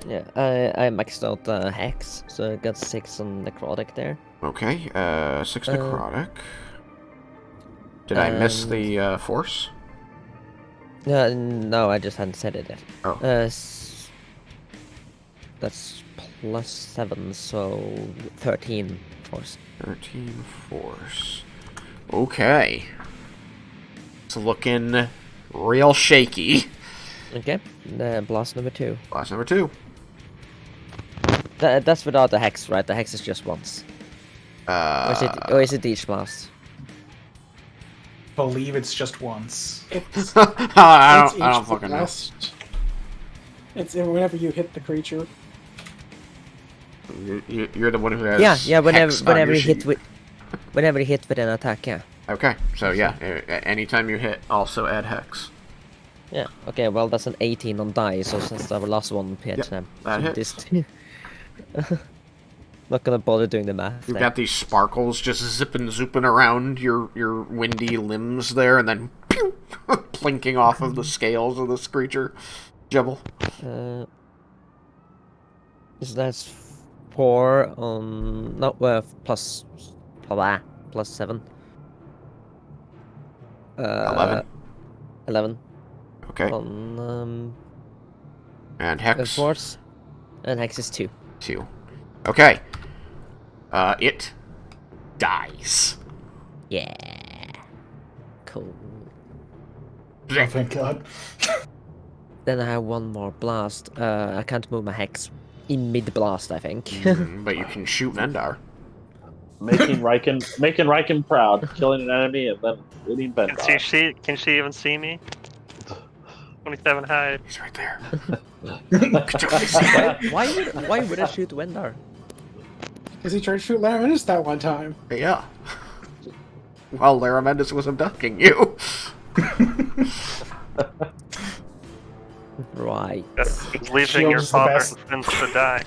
Yeah, I maxed out Hex, so I got 6 on Necrotic there. Okay, 6 necrotic. Did I miss the force? No, I just hadn't said it yet. Oh. That's plus 7, so 13 force. 13 force. Okay. It's looking real shaky. Okay, blast number 2. Blast number 2. That's without the Hex, right? The Hex is just once. Or is it each blast? believe it's just once. It's, I it's don't each fucking know. blast. It's whenever you hit the creature. You're the one who has Yeah. Whenever hex on your you sheet. hit whenever you hit with an attack, yeah. Okay, so yeah, anytime you hit, also add hex. Yeah. Okay. Well, that's an 18 on die. So since our last one, Yep, that hits. Not gonna bother doing the math. You've there. got these sparkles just zipping, zooping around your windy limbs there, and then pew, plinking off of the scales of this creature. Jebble. So that's 4 on... No, plus 7. 11. 11 Okay. on And Hex? force. And Hex is 2. 2. Okay. It dies. Yeah. Cool. Oh, thank God. Then I have one more blast. I can't move my Hex in mid-blast, I think. But you can shoot Vendar. Making Raiken proud, killing an enemy and then hitting Ben. Can she even see me? 27 high. He's right there. why would I shoot Wendar? Because he tried to shoot Laramidus that one time. Yeah. While Laramendus was abducting you. Right. That's leaving Shield your is the father best. and friends to die.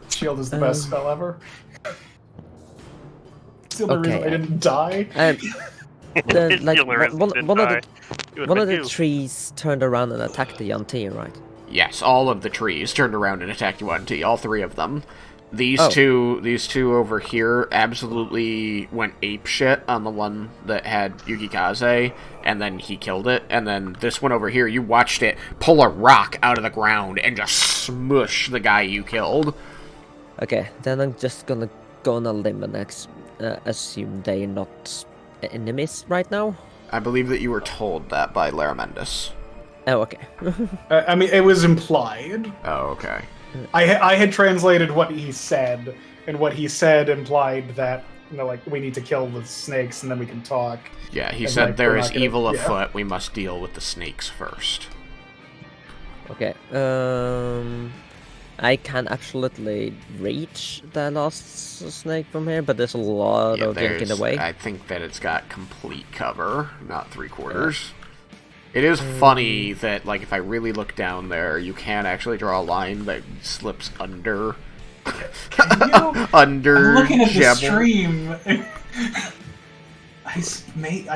Shield is the best spell ever. Still the reason Okay. I didn't die. Like Healer one didn't of die. the trees turned around and attacked the Yuan-Ti, right? Yes, all of the trees turned around and attacked Yuan-Ti, all 3 of them. These Oh. two over here absolutely went apeshit on the one that had Yukikaze, and then he killed it. And then this one over here, you watched it pull a rock out of the ground and just smush the guy you killed. Okay, then I'm just gonna go on a limb and assume they're not enemies right now. I believe that you were told that by Laramendus. Oh, okay. I mean, it was implied. Oh, okay. I had translated what he said, and what he said implied that, like, we need to kill the snakes and then we can talk. Yeah, he And, said like, there we're is not gonna- evil yeah. afoot, we must deal with the snakes first. Okay, I can absolutely reach the last snake from here, but there's a lot of junk in the way. I think that it's got complete cover, not 3/4. It is funny that, like, if I really look down there, you can actually draw a line that slips under... under I'm looking at the Jebel. stream. I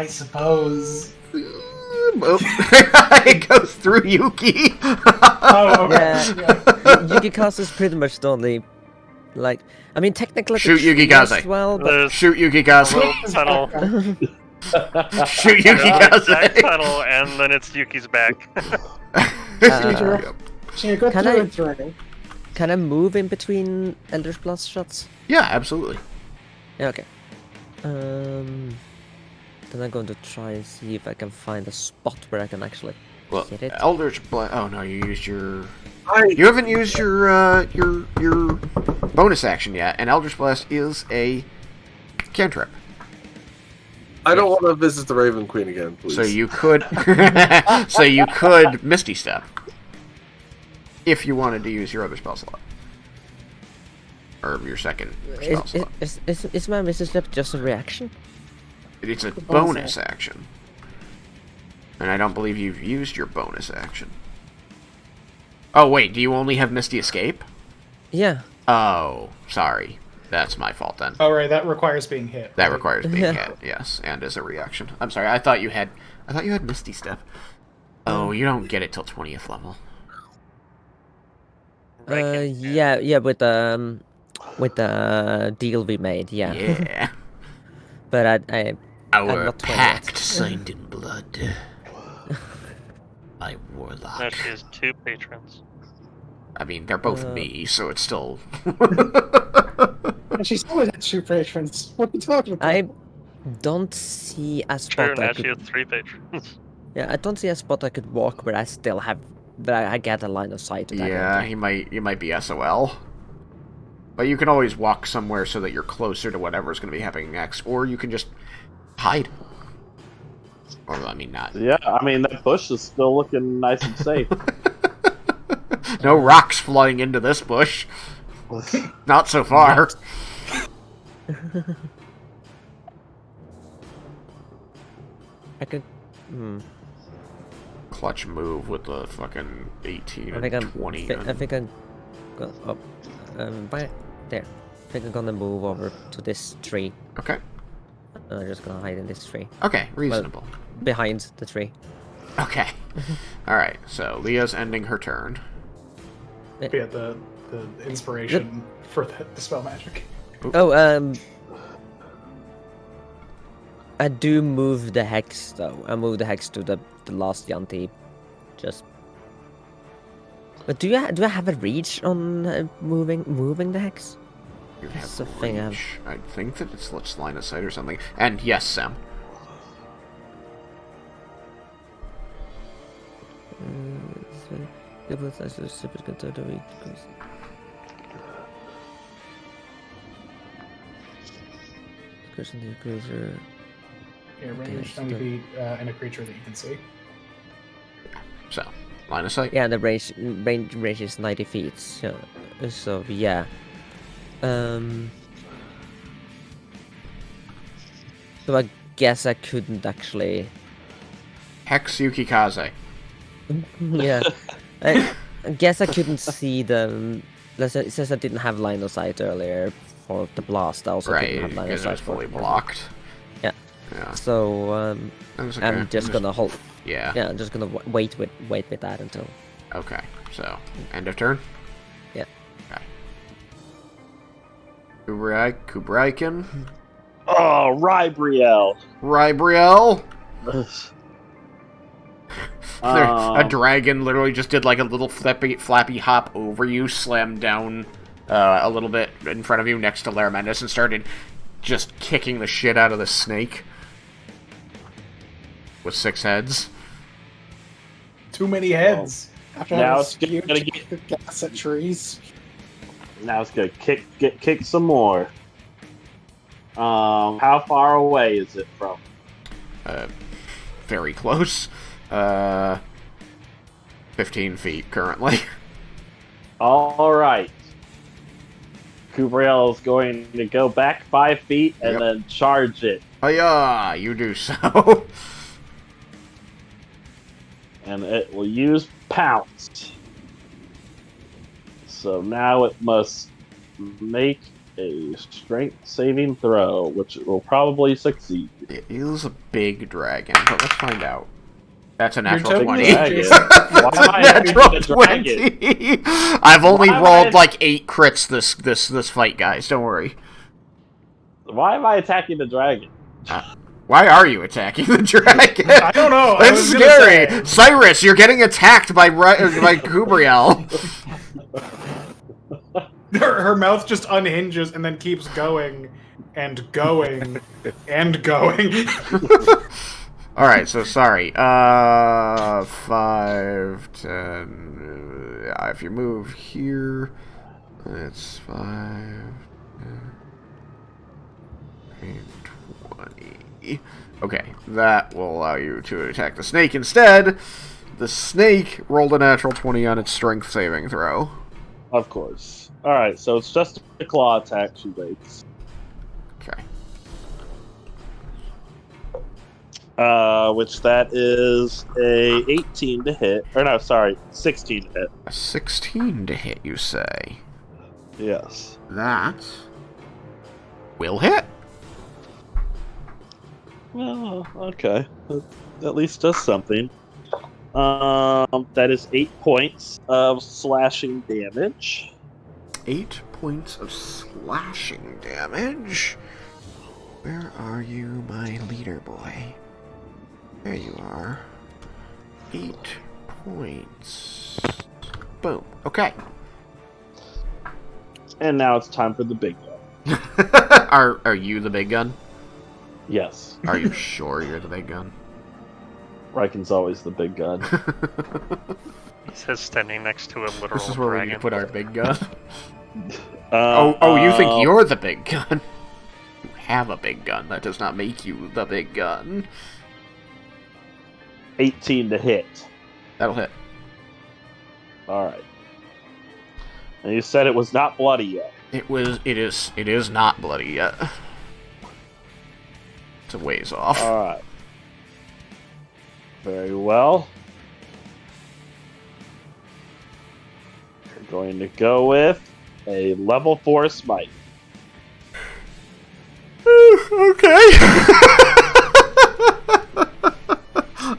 suppose. It goes through Yuki. Oh, okay. Yeah, Yukikaze is pretty much the only, like, I mean, technically Shoot the tree Yukikaze. as well, but There's Shoot a Yukikaze. little tunnel. Shoot Back Yukikaze. tunnel, and then it's Yuki's back. So you go Can through I- and through. can I move in between Eldritch Blast shots? Yeah, absolutely. Yeah, okay. Then I'm going to try and see if I can find a spot where I can actually Well, hit it. Eldritch Blast. Oh no, you used your. I You haven't used your bonus action yet, and Eldritch Blast is a cantrip. don't want to visit the Raven Queen again, please. So you could, so you could Misty Step if you wanted to use your other spell slot, or your second spell slot. Is my Mrs. Step just a reaction? It's a bonus action, and I don't believe you've used your bonus action. Oh wait, do you only have Misty Escape? Yeah. Oh, sorry, that's my fault then. Oh, right, that requires being hit. That right? requires being hit, yes, and as a reaction. I'm sorry, I thought you had Misty Step. Oh, you don't get it till 20th level. Yeah, with the deal we made, yeah. Yeah. But I'm Our not 20 pact yet. signed in blood. My warlock. Now she has 2 patrons. I mean, they're both me, so it's still. And she's always had 2 patrons. What are you talking about? I don't see a True, spot now I she could. has 3 patrons. Yeah, I don't see a spot I could walk where I still have. That I get a line of sight. To that Yeah, area. you might be SOL. But you can always walk somewhere so that you're closer to whatever's going to be happening next, or you can just hide. Or, I mean, not. Yeah, I mean, that bush is still looking nice and safe. No rocks flying into this bush. Not so far. I could. Clutch move with the fucking 18 I think and I'm. 20. I think I'm. Go up. But there. I think I'm gonna move over to this tree. Okay. I'm just gonna hide in this tree. Okay, reasonable. Behind the tree. Okay. Alright, so Leah's ending her turn. Yeah, the inspiration for the spell magic. Oh, I do move the hex though. I move the hex to the last Yuan-Ti. Just. But do I have a reach on moving the hex? You That's have the thing I've- reach. I think that it's line of sight or something. And yes, Sam. Question the creature. Yeah, range 20 feet and a creature that you can see. So, line of sight. Yeah, the range is 90 feet. So yeah. So I guess I couldn't actually. Hex Yukikaze. Yeah. I guess I couldn't see the. Since I didn't have line of sight earlier for the blast, I also Right, didn't have line of because it was sight fully for blocked. Yeah. Yeah. So That's okay. I'm just gonna hold. Yeah. Yeah, I'm just gonna wait with that until. Okay, so, end of turn? Yeah. Okay. Raiken. Oh, Rybriel. Rybriel. A Um, dragon literally just did like a little flappy hop over you, slammed down a little bit in front of you next to Laramendus, and started just kicking the shit out of the snake. With 6 heads. Too many heads. After Now having it's spewed gonna get- gas at trees. Now it's gonna kick some more. How far away is it from? Very close. 15 feet currently. All right. Kubriel is going to go back 5 feet and Yep. then charge it. Oh yeah, you do so. And it will use Pounce. So now it must make a strength saving throw, which it will probably succeed. It is a big dragon, but let's find out. That's a natural You're 20. technically Dragon. Why am I Natural attacking the dragon? 20. I've only Why am rolled I- like 8 crits this fight, guys. Don't worry. Why am I attacking the dragon? Why are you attacking the dragon? I don't know. I It's was gonna scary. say. Cyrus, you're getting attacked by Kubriel. Her mouth just unhinges and then keeps going and going and going. Alright, so sorry. 5, 10. If you move here, it's 5, 10, 20. Okay, that will allow you to attack the snake instead. The snake rolled a natural 20 on its strength saving throw. Of course. Alright, so it's just a claw attack she makes. Okay. Which that is a 18 to hit. Or no, sorry, 16 to hit. A 16 to hit, you say? Yes. That will hit. Well, okay. That at least does something. That is 8 points of slashing damage. 8 points of slashing damage. Where are you, my leader boy? There you are. 8 points. Boom. Okay. And now it's time for the big gun. Are you the big gun? Yes. Are you sure you're the big gun? Raiken's always the big gun. He says standing next to a literal This is where dragon. we put our big gun. You think you're the big gun? You have a big gun. That does not make you the big gun. 18 to hit. That'll hit. Alright. And you said it was not bloody yet. It is not bloody yet. It's a ways off. Alright. Very well. We're going to go with a level 4 smite. Okay.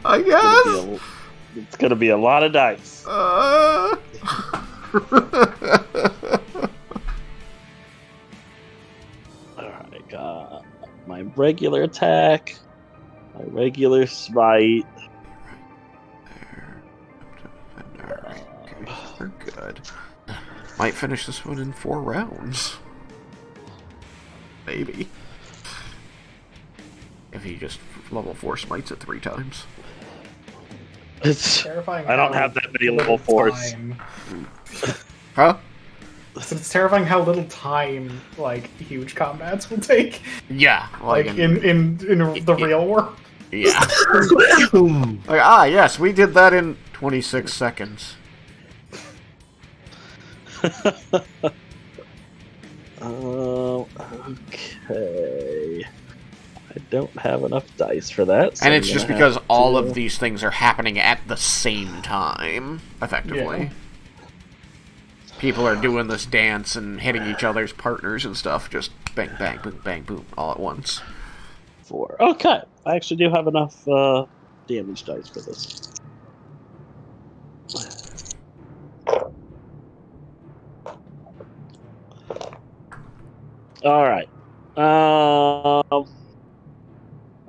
I guess. It's gonna be a lot of dice. Alright, got my regular attack, my regular smite. We're good. Might finish this one in 4 rounds. Maybe. If he just level 4 smites it 3 times. It's Terrifying. I don't have that many level 4s. Huh? So it's terrifying how little time like huge combats will take. Yeah. Like in the real world. Yeah. Like, yes, we did that in 26 seconds. Okay. I don't have enough dice for that. So And it's I'm just gonna because have all to- of these things are happening at the same time, effectively. Yeah. People are doing this dance and hitting each other's partners and stuff, just bang, bang, boom, bang, boom, all at once. 4. Okay. I actually do have enough damage dice for this. Alright.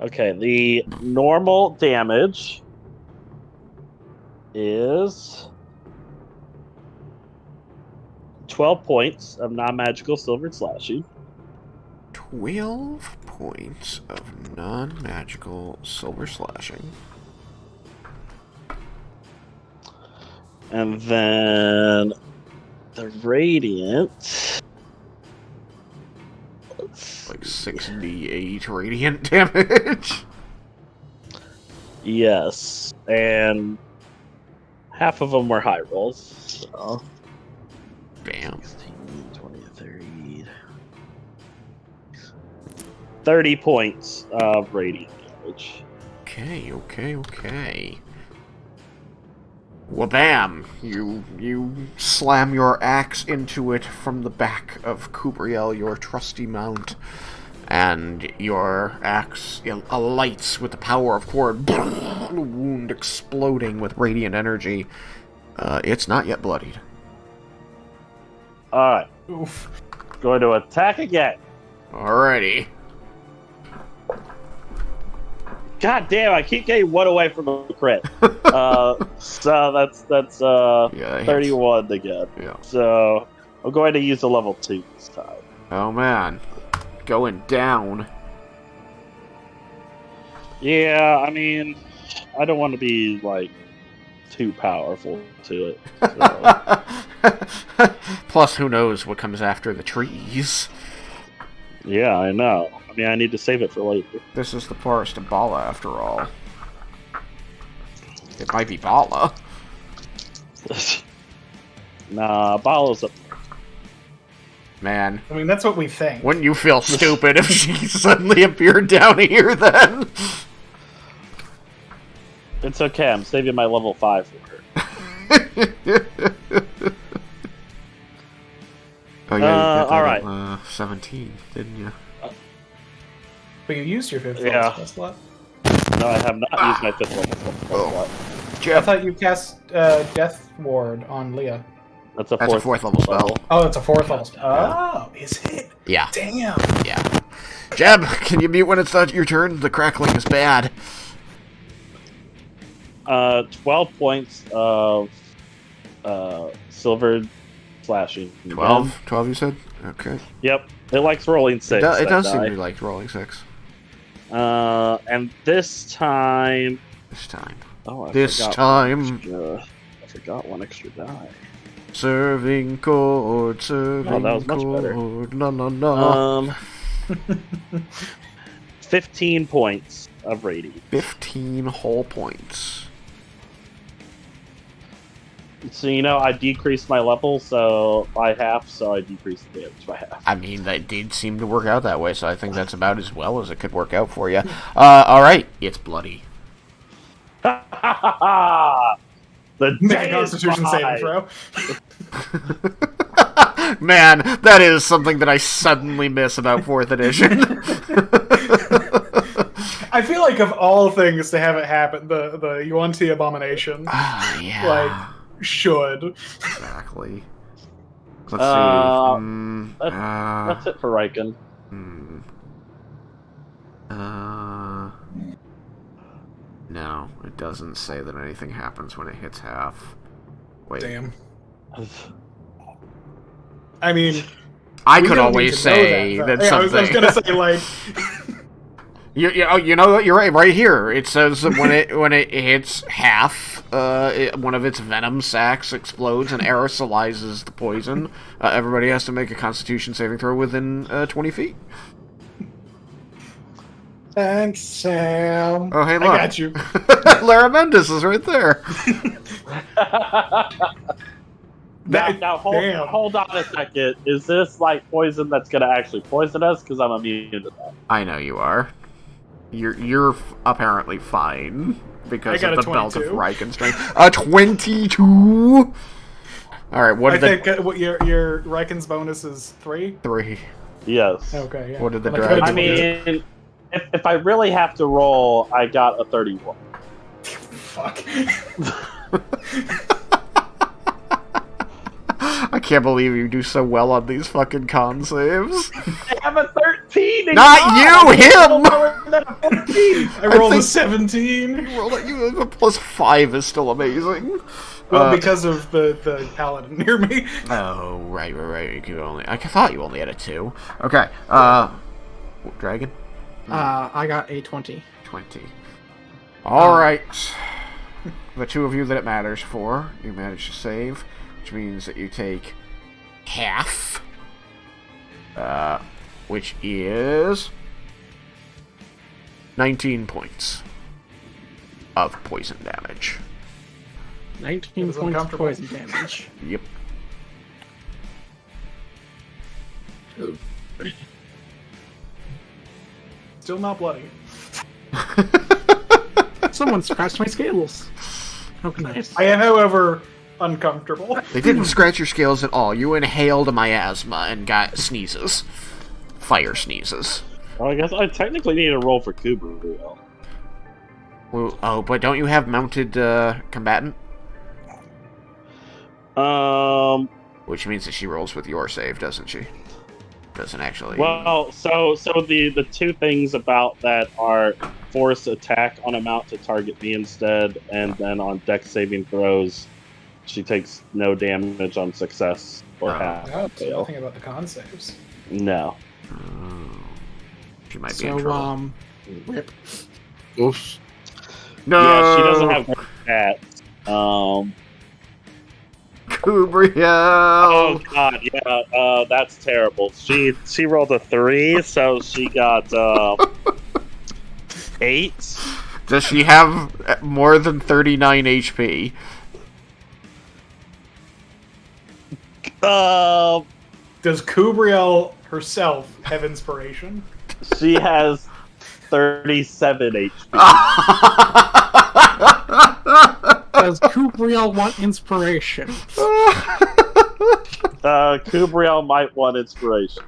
Okay, the normal damage is 12 points of non-magical silver slashing. 12 points of non-magical silver slashing. And then the radiant. Like 6d8 radiant damage. Yes, and half of them were high rolls. So. Damn. 16, 20, 30. 30 points of radiant damage. Okay. Well, bam! You slam your axe into it from the back of Kubriel, your trusty mount, and your axe alights with the power of Cord, wound exploding with radiant energy. It's not yet bloodied. Alright, Oof. going to attack again. Alrighty. God damn, I keep getting one away from a crit. So that's Yeah, 31 again. Yeah. So I'm going to use a level 2 this time. Oh man. Going down. Yeah, I mean, I don't want to be, like, too powerful to it. So. Plus, who knows what comes after the trees. Yeah, I know. I mean, I need to save it for later. This is the Forest of Bala, after all. It might be Bala. Nah, Bala's up. Man, I mean, that's what we think. wouldn't you feel stupid if she suddenly appeared down here, then? It's okay, I'm saving my level 5 for her. Oh, yeah, you got that alright. at, 17, didn't you? But you used your 5th Yeah. level spell slot. No, I have not used my 5th level spell slot. I Jeff, thought you cast Death Ward on Leah. That's a that's a 4th level spell. Oh, it's a 4th level spell. Oh, is it? Yeah, Damn. yeah. Jeb, can you mute when it's not your turn? The crackling is bad. 12 points of silver slashing. 12? 12, you said? Okay. Yep, it likes rolling 6. It does that seem die. to be like rolling 6. And this time. This time. Oh, I This forgot time. one extra- I forgot one extra die. Serving cord, serving Oh, that was much better. cord, la la la. 15 points of radiant. 15 whole points. So, you know, I decreased my level by half, so I decreased the damage by half. I mean, that did seem to work out that way, so I think that's about as well as it could work out for you. Alright, it's bloody. The Make day a is Constitution saving mine. throw. Man, that is something that I suddenly miss about 4th edition. I feel like of all things to have it happen, the Yuan-Ti abomination, Yeah. like, should. Exactly. Let's That's it for Raiken. No, it doesn't say that anything happens when it hits half. Wait. Damn. I mean, I we could don't need always to know say that, that though. Yeah, something. I was gonna say, like... You know what? You're right. Right here, it says that when it hits half, one of its venom sacs explodes and aerosolizes the poison. Everybody has to make a Constitution saving throw within 20 feet. Thanks, Sam. Oh, hey, look. I got you. Lara Mendes is right there. Now hold on a second. Is this like poison that's gonna actually poison us? Because I'm immune to that. I know you are. You're apparently fine because of the belt of Raiken strength. 22. All right. What? I think what your Raiken's bonus is 3. 3. Yes. Okay. Yeah. What did the Like, dragon? I mean, if I really have to roll, I got a 31. Fuck. I can't believe you do so well on these fucking con saves. I have a 13. And Not you, him. I rolled a 17. You a +5 is still amazing. Well, because of the paladin near me. Oh, right. I thought you only had a 2. Okay. Dragon. I got a 20. 20. All right. The two of you that it matters for, you managed to save, which means that you take half, which is 19 points of poison damage. 19 points of poison damage. Yep. Still not bloody. Someone scratched my scales. How nice. I am, however, uncomfortable. They didn't scratch your scales at all. You inhaled a miasma and got sneezes. Fire sneezes. Well, I guess I technically need to roll for Kubriel. Well, oh, but don't you have mounted combatant? Which means that she rolls with your save, doesn't she? Doesn't actually. Well, so the two things about that are force attack on a mount to target me instead, and then on dex saving throws, she takes no damage on success or half fail. Nothing about the con saves. No. She might be in trouble. Rip. Oops. No. Yeah, she doesn't have great stats. Kubriel. Oh god, yeah, that's terrible. She rolled a 3, so she got 8. Does she have more than 39 HP? Um, Does Kubriel herself have inspiration? she has 37 HP. Does Kubriel want inspiration? Kubriel might want inspiration.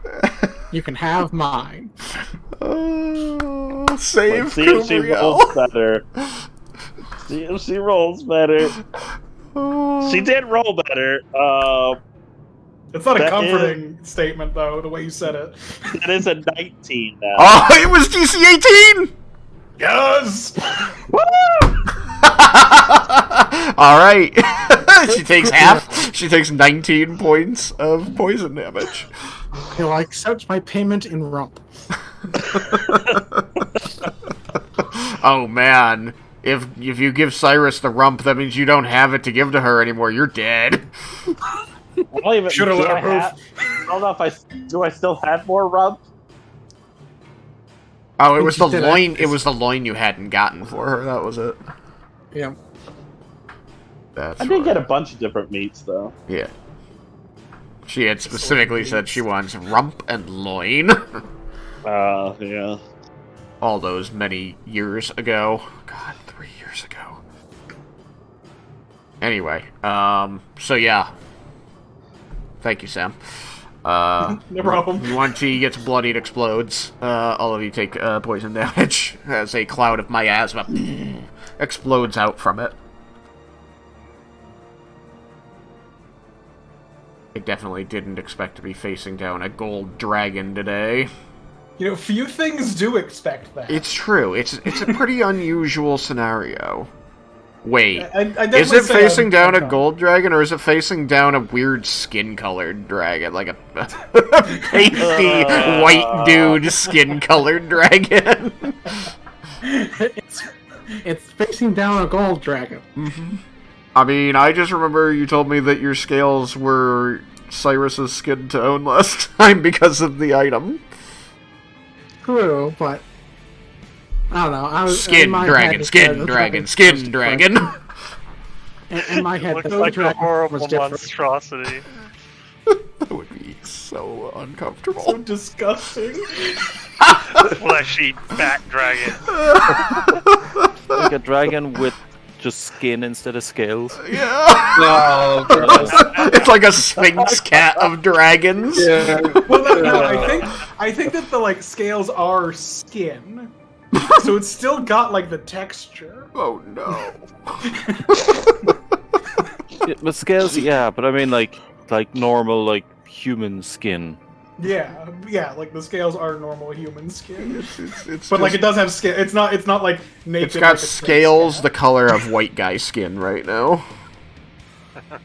You can have mine. Save Let's see if she Kubriel. rolls better. See if she rolls better. She did roll better. It's not a That comforting statement, though, the way you said it. It is a 19 now. Oh, it was DC 18! Yes! Woo! Alright. She takes half. She takes 19 points of poison damage. He'll accept my payment in rump. Oh, man. If you give Cyrus the rump, that means you don't have it to give to her anymore. You're dead. I don't even. Should've let her I don't know if I still have more rump. Oh, it was the you did loin. It was the loin you hadn't gotten for her. That was it. Yeah. That's I did get a right. bunch of different meats though. Yeah. She had specifically said she wants rump and loin. Yeah. All those many years ago. God, 3 years ago. Anyway, so yeah. Thank you, Sam. No problem. Yuan-Ti gets bloodied, explodes. All of you take poison damage as a cloud of miasma explodes out from it. I definitely didn't expect to be facing down a gold dragon today. You know, few things do expect that. It's true. It's a pretty unusual scenario. Wait, I is definitely it say facing down a I'm- gold dragon, or is it facing down a weird skin-colored dragon? Like a pasty white dude skin-colored dragon? It's facing down a gold dragon. Mm-hmm. I mean, I just remember you told me that your scales were Cyrus's skin tone last time because of the item. True, but I don't know. I was in Skin my dragon, head, skin the dragon, was skin different. dragon. In my head, Looks the like a dragon horrible was different. monstrosity. That would be so uncomfortable. So disgusting. Fleshy, fat dragon. Like a dragon with just skin instead of scales. Yeah. No, gross. It's like a sphinx cat of dragons. Yeah. Well, no, I think that the like scales are skin, so it's still got like the texture. Oh no. Yeah, but scales, yeah, but I mean like normal like human skin. Yeah, like the scales are normal human skin, It's but like just- it does have skin. It's not like naked. It's got like a sphinx scales cat. the color of white guy skin right now.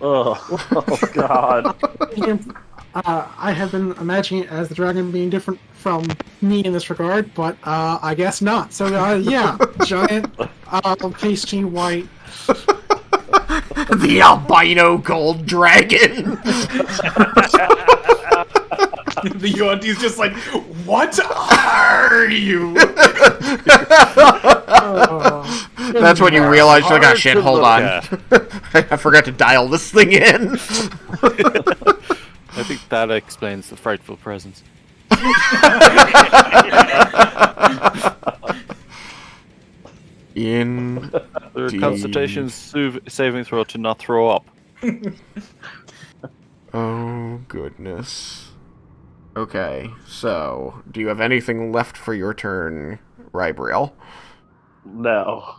Oh God. I have been imagining it as the dragon being different from me in this regard, but I guess not. So yeah, giant, pasty white. The albino gold dragon. The Yuan-Ti's just like, what are you? That's when you realize you're like, oh Hard shit, to hold look on. at. I forgot to dial this thing in. I think that explains the frightful presence. In Their Indeed. Constitution saving throw to not throw up. Oh goodness. Okay, so do you have anything left for your turn, Rybriel? No.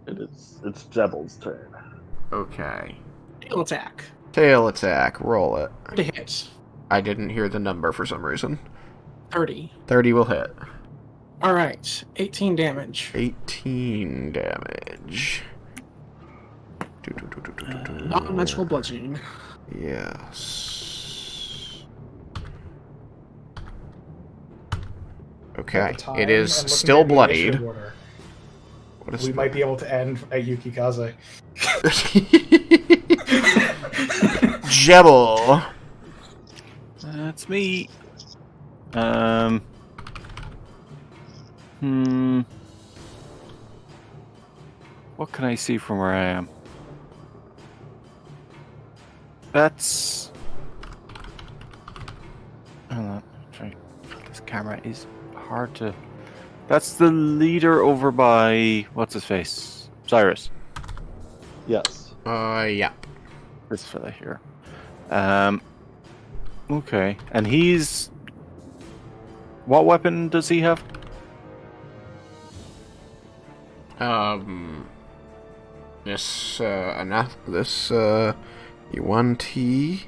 It's Devil's turn. Okay. Tail attack. Tail attack, roll it. To hit. I didn't hear the number for some reason. 30. 30 will hit. Alright, 18 damage. 18 damage. Non-magical bludgeoning. Yes. At Okay, the time, it is and looking still at the bloodied. initiative order, What is we might be able to end at Yukikaze. Jebel. That's me. What can I see from where I am? That's. Hold on. This camera is hard to. That's the leader over by what's his face? Cyrus. Yes. Yeah. This fella here. Okay. And he's. What weapon does he have? This Yuan-Ti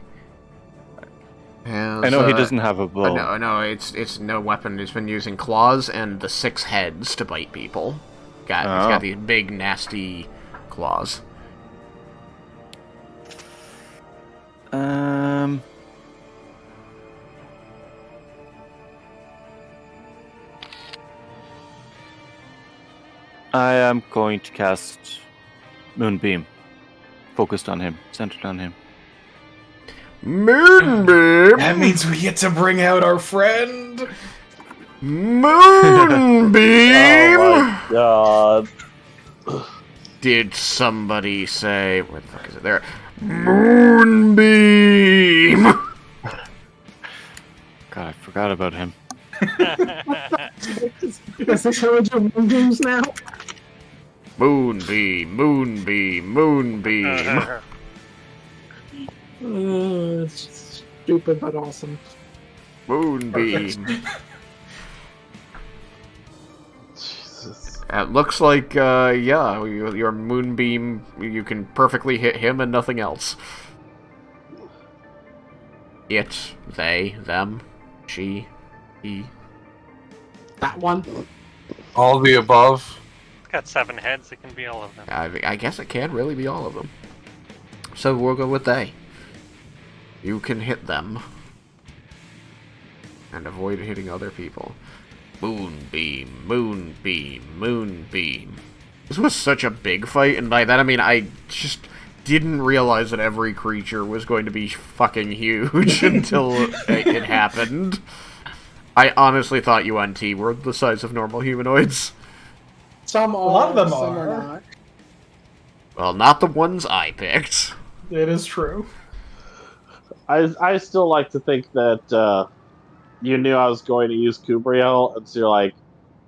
has. I know he doesn't have a bow. No, it's no weapon. He's been using claws and the 6 heads to bite people. He's got these big nasty claws. I am going to cast Moonbeam. Focused on him. Centered on him. Moonbeam. That means we get to bring out our friend. Moonbeam. Oh my god. Did somebody say? Where the fuck is it? There. Moonbeam. God, I forgot about him. Is this how we do moonbeams now? Moonbeam. Moonbeam. Moonbeam. It's just... Stupid but awesome. Moonbeam. Jesus. It looks like, yeah, your moonbeam, you can perfectly hit him and nothing else. It, they, them, she, he. That one. All the above. It's got 7 heads. It can be all of them. I guess it can really be all of them. So we'll go with they. You can hit them. And avoid hitting other people. Moonbeam, moonbeam, moonbeam. This was such a big fight, and by that I mean I just didn't realize that every creature was going to be fucking huge until it happened. I honestly thought Yuan-Ti were the size of normal humanoids. Some are, A lot of them some are. not. Well, not the ones I picked. It is true. I still like to think that you knew I was going to use Kubriel, and so you're like,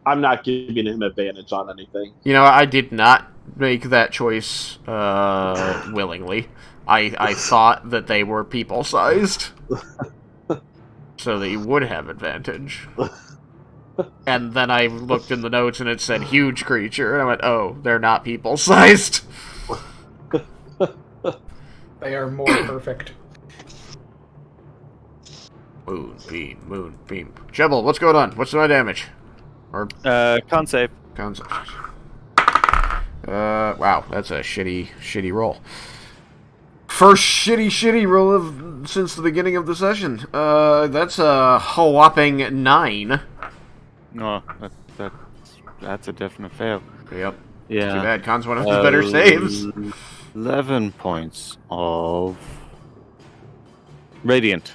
I'm not giving him advantage on anything. You know, I did not make that choice willingly. I thought that they were people-sized. So that you would have advantage. And then I looked in the notes and it said huge creature, and I went, oh, they're not people-sized. They are more perfect. Moonbeam, moonbeam. Jebel, what's going on? What's my damage? Or Con save. concept? Wow, that's a shitty roll. First shitty roll of since the beginning of the session. That's a whopping 9. No, that's a definite fail. Yep. Yeah. Too bad. Con's one of his better saves. 11 points of radiant.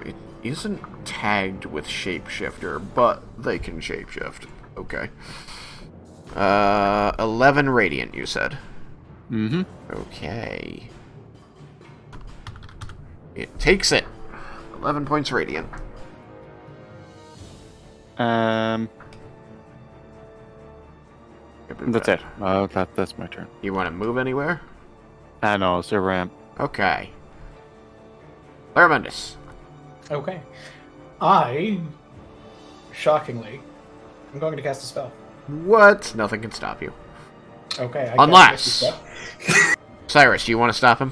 It isn't tagged with shapeshifter, but they can shapeshift. Okay. 11 radiant, you said. Mm-hmm. Okay. It takes it. 11 points radiant. That's it. That's my turn. You want to move anywhere? I know, it's a ramp. Okay. Larmendus. Okay. I, shockingly, I'm going to cast a spell. What? Nothing can stop you. Okay. Unless. Cyrus, do you want to stop him?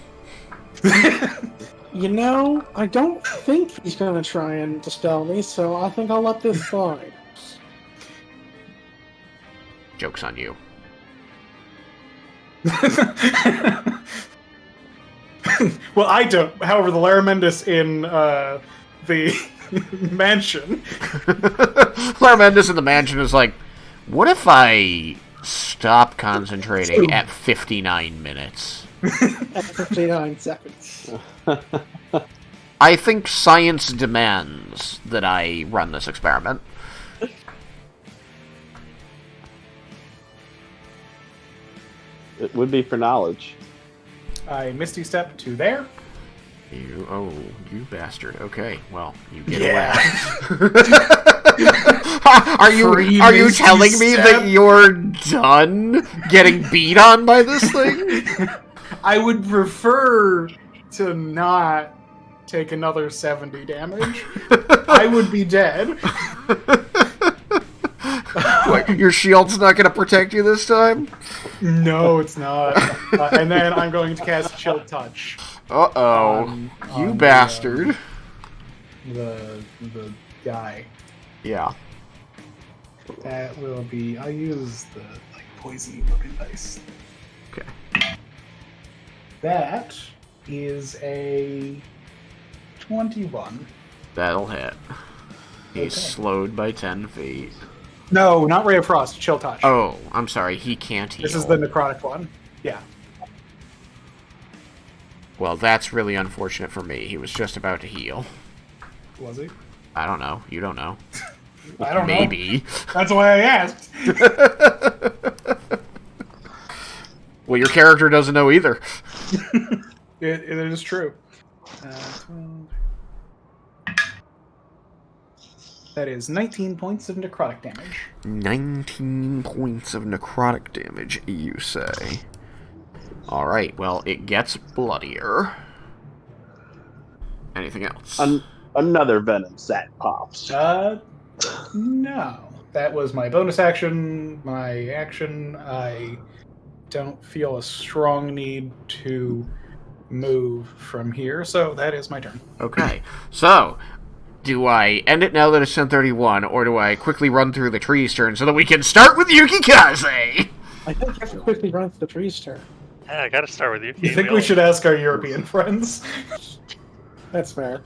You know, I don't think he's going to try and dispel me, so I think I'll let this slide. Joke's on you. Well, I don't. However, the Larmendus in the mansion. Larmendus in the mansion is like, what if I stop concentrating at 59 minutes? At 59 seconds. I think science demands that I run this experiment. It would be for knowledge. I Misty Step to there. You bastard. Okay, well, you get Yeah. away. Are you telling me that you're done getting beat on by this thing? I would prefer to not take another 70 damage. I would be dead. What, your shield's not going to protect you this time? No, it's not. And then I'm going to cast Chill Touch. Uh-oh. You on bastard. The guy. Yeah. That will be... I'll use the poison looking dice. Okay. That is a 21. That'll hit. He's Okay. slowed by 10 feet. No, not Ray of Frost. Chill Touch. Oh, I'm sorry. He can't heal. This is the necrotic one. Yeah. Well, that's really unfortunate for me. He was just about to heal. Was he? I don't know. You don't know. I don't know. Maybe. That's why I asked. Well, your character doesn't know either. It is true. 12. That is 19 points of necrotic damage. 19 points of necrotic damage, you say. Alright, well, it gets bloodier. Anything else? Another venom sac pops. No. That was my bonus action, my action. I don't feel a strong need to move from here, so that is my turn. Okay, so, do I end it now that it's 10:31, or do I quickly run through the tree's turn so that we can start with Yukikaze? I think you have to quickly run through the tree's turn. Yeah, I gotta start with you. You think we should ask our European friends? That's fair.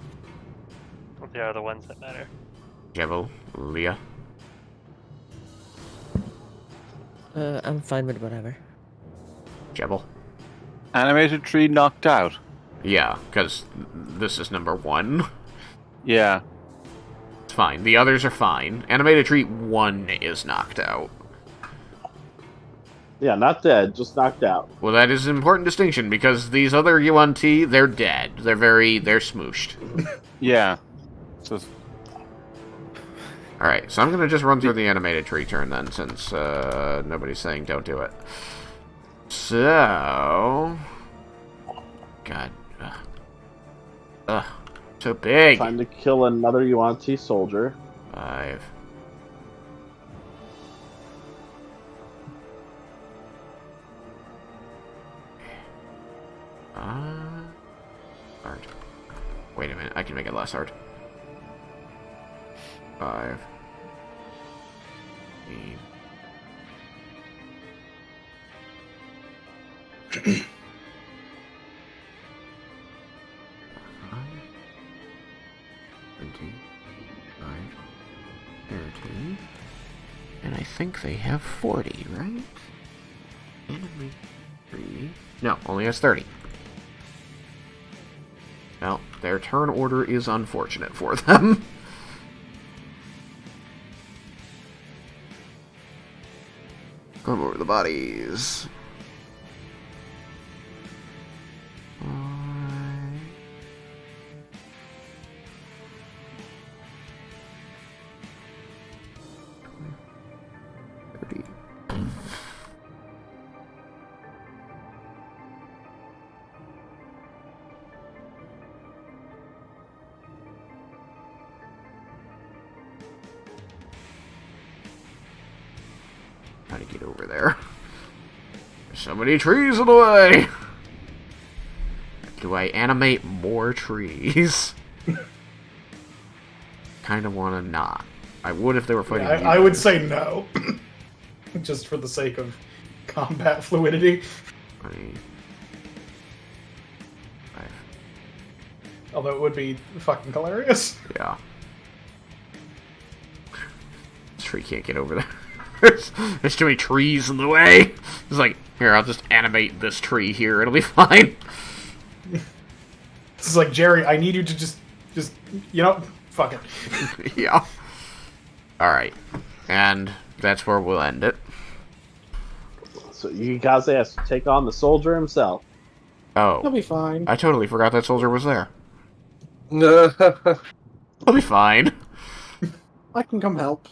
They are the ones that matter. Jebel, Leah. I'm fine with whatever. Jebel. Animated tree knocked out. Yeah, because this is number 1. Yeah. It's fine. The others are fine. Animated tree 1 is knocked out. Yeah, not dead, just knocked out. Well, that is an important distinction, because these other Yuan-Ti, they're dead. They're smooshed. Yeah. So Alright, so I'm going to just run through the animated tree turn then, since nobody's saying don't do it. So... God. So big! Time to kill another Yuan-Ti soldier. 5. Hard. Wait a minute, I can make it less hard. 5. 8. 25, 30. And I think they have 40, right? Enemy 3. No, only has 30. Well, their turn order is unfortunate for them. Come over the bodies. How to get over there? There's so many trees in the way! Do I animate more trees? Kinda wanna not. I would if they were fighting. Yeah, I would say no. Just for the sake of combat fluidity. 20. Although it would be fucking hilarious. Yeah. This tree can't get over there. There's too many trees in the way. It's like, here, I'll just animate this tree here. It'll be fine. This is like, Jerry, I need you to just, you know, fuck it. Yeah. Alright. And that's where we'll end it. So Yukikaze has to take on the soldier himself. Oh. He'll be fine. I totally forgot that soldier was there. No. I'll be fine. I can come help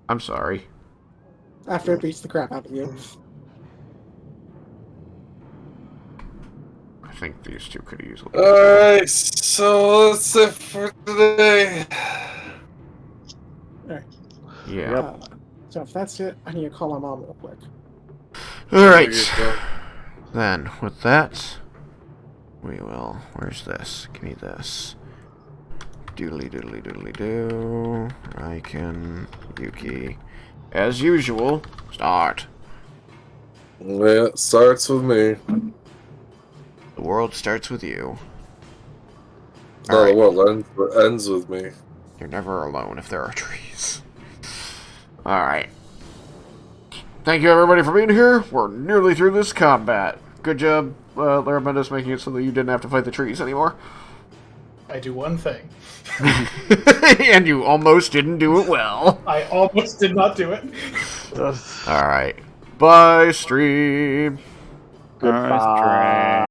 I'm sorry. after it beats the crap out of you. I think these two could easily. Alright, so that's it for today. Yeah. So if that's it, I need to call my mom real quick. Alright. Then, with that, we will. Where's this? Give me this. Doodly doodly doodly doo. Raiken, Yuki. As usual, start. Yeah, it starts with me. The world starts with you. No, Alright. the world ends with me. You're never alone if there are trees. Alright. Thank you everybody for being here. We're nearly through this combat. Good job, Larabendos, making it so that you didn't have to fight the trees anymore. I do one thing. And you almost didn't do it well. I almost did not do it. Alright. Bye, stream. Goodbye.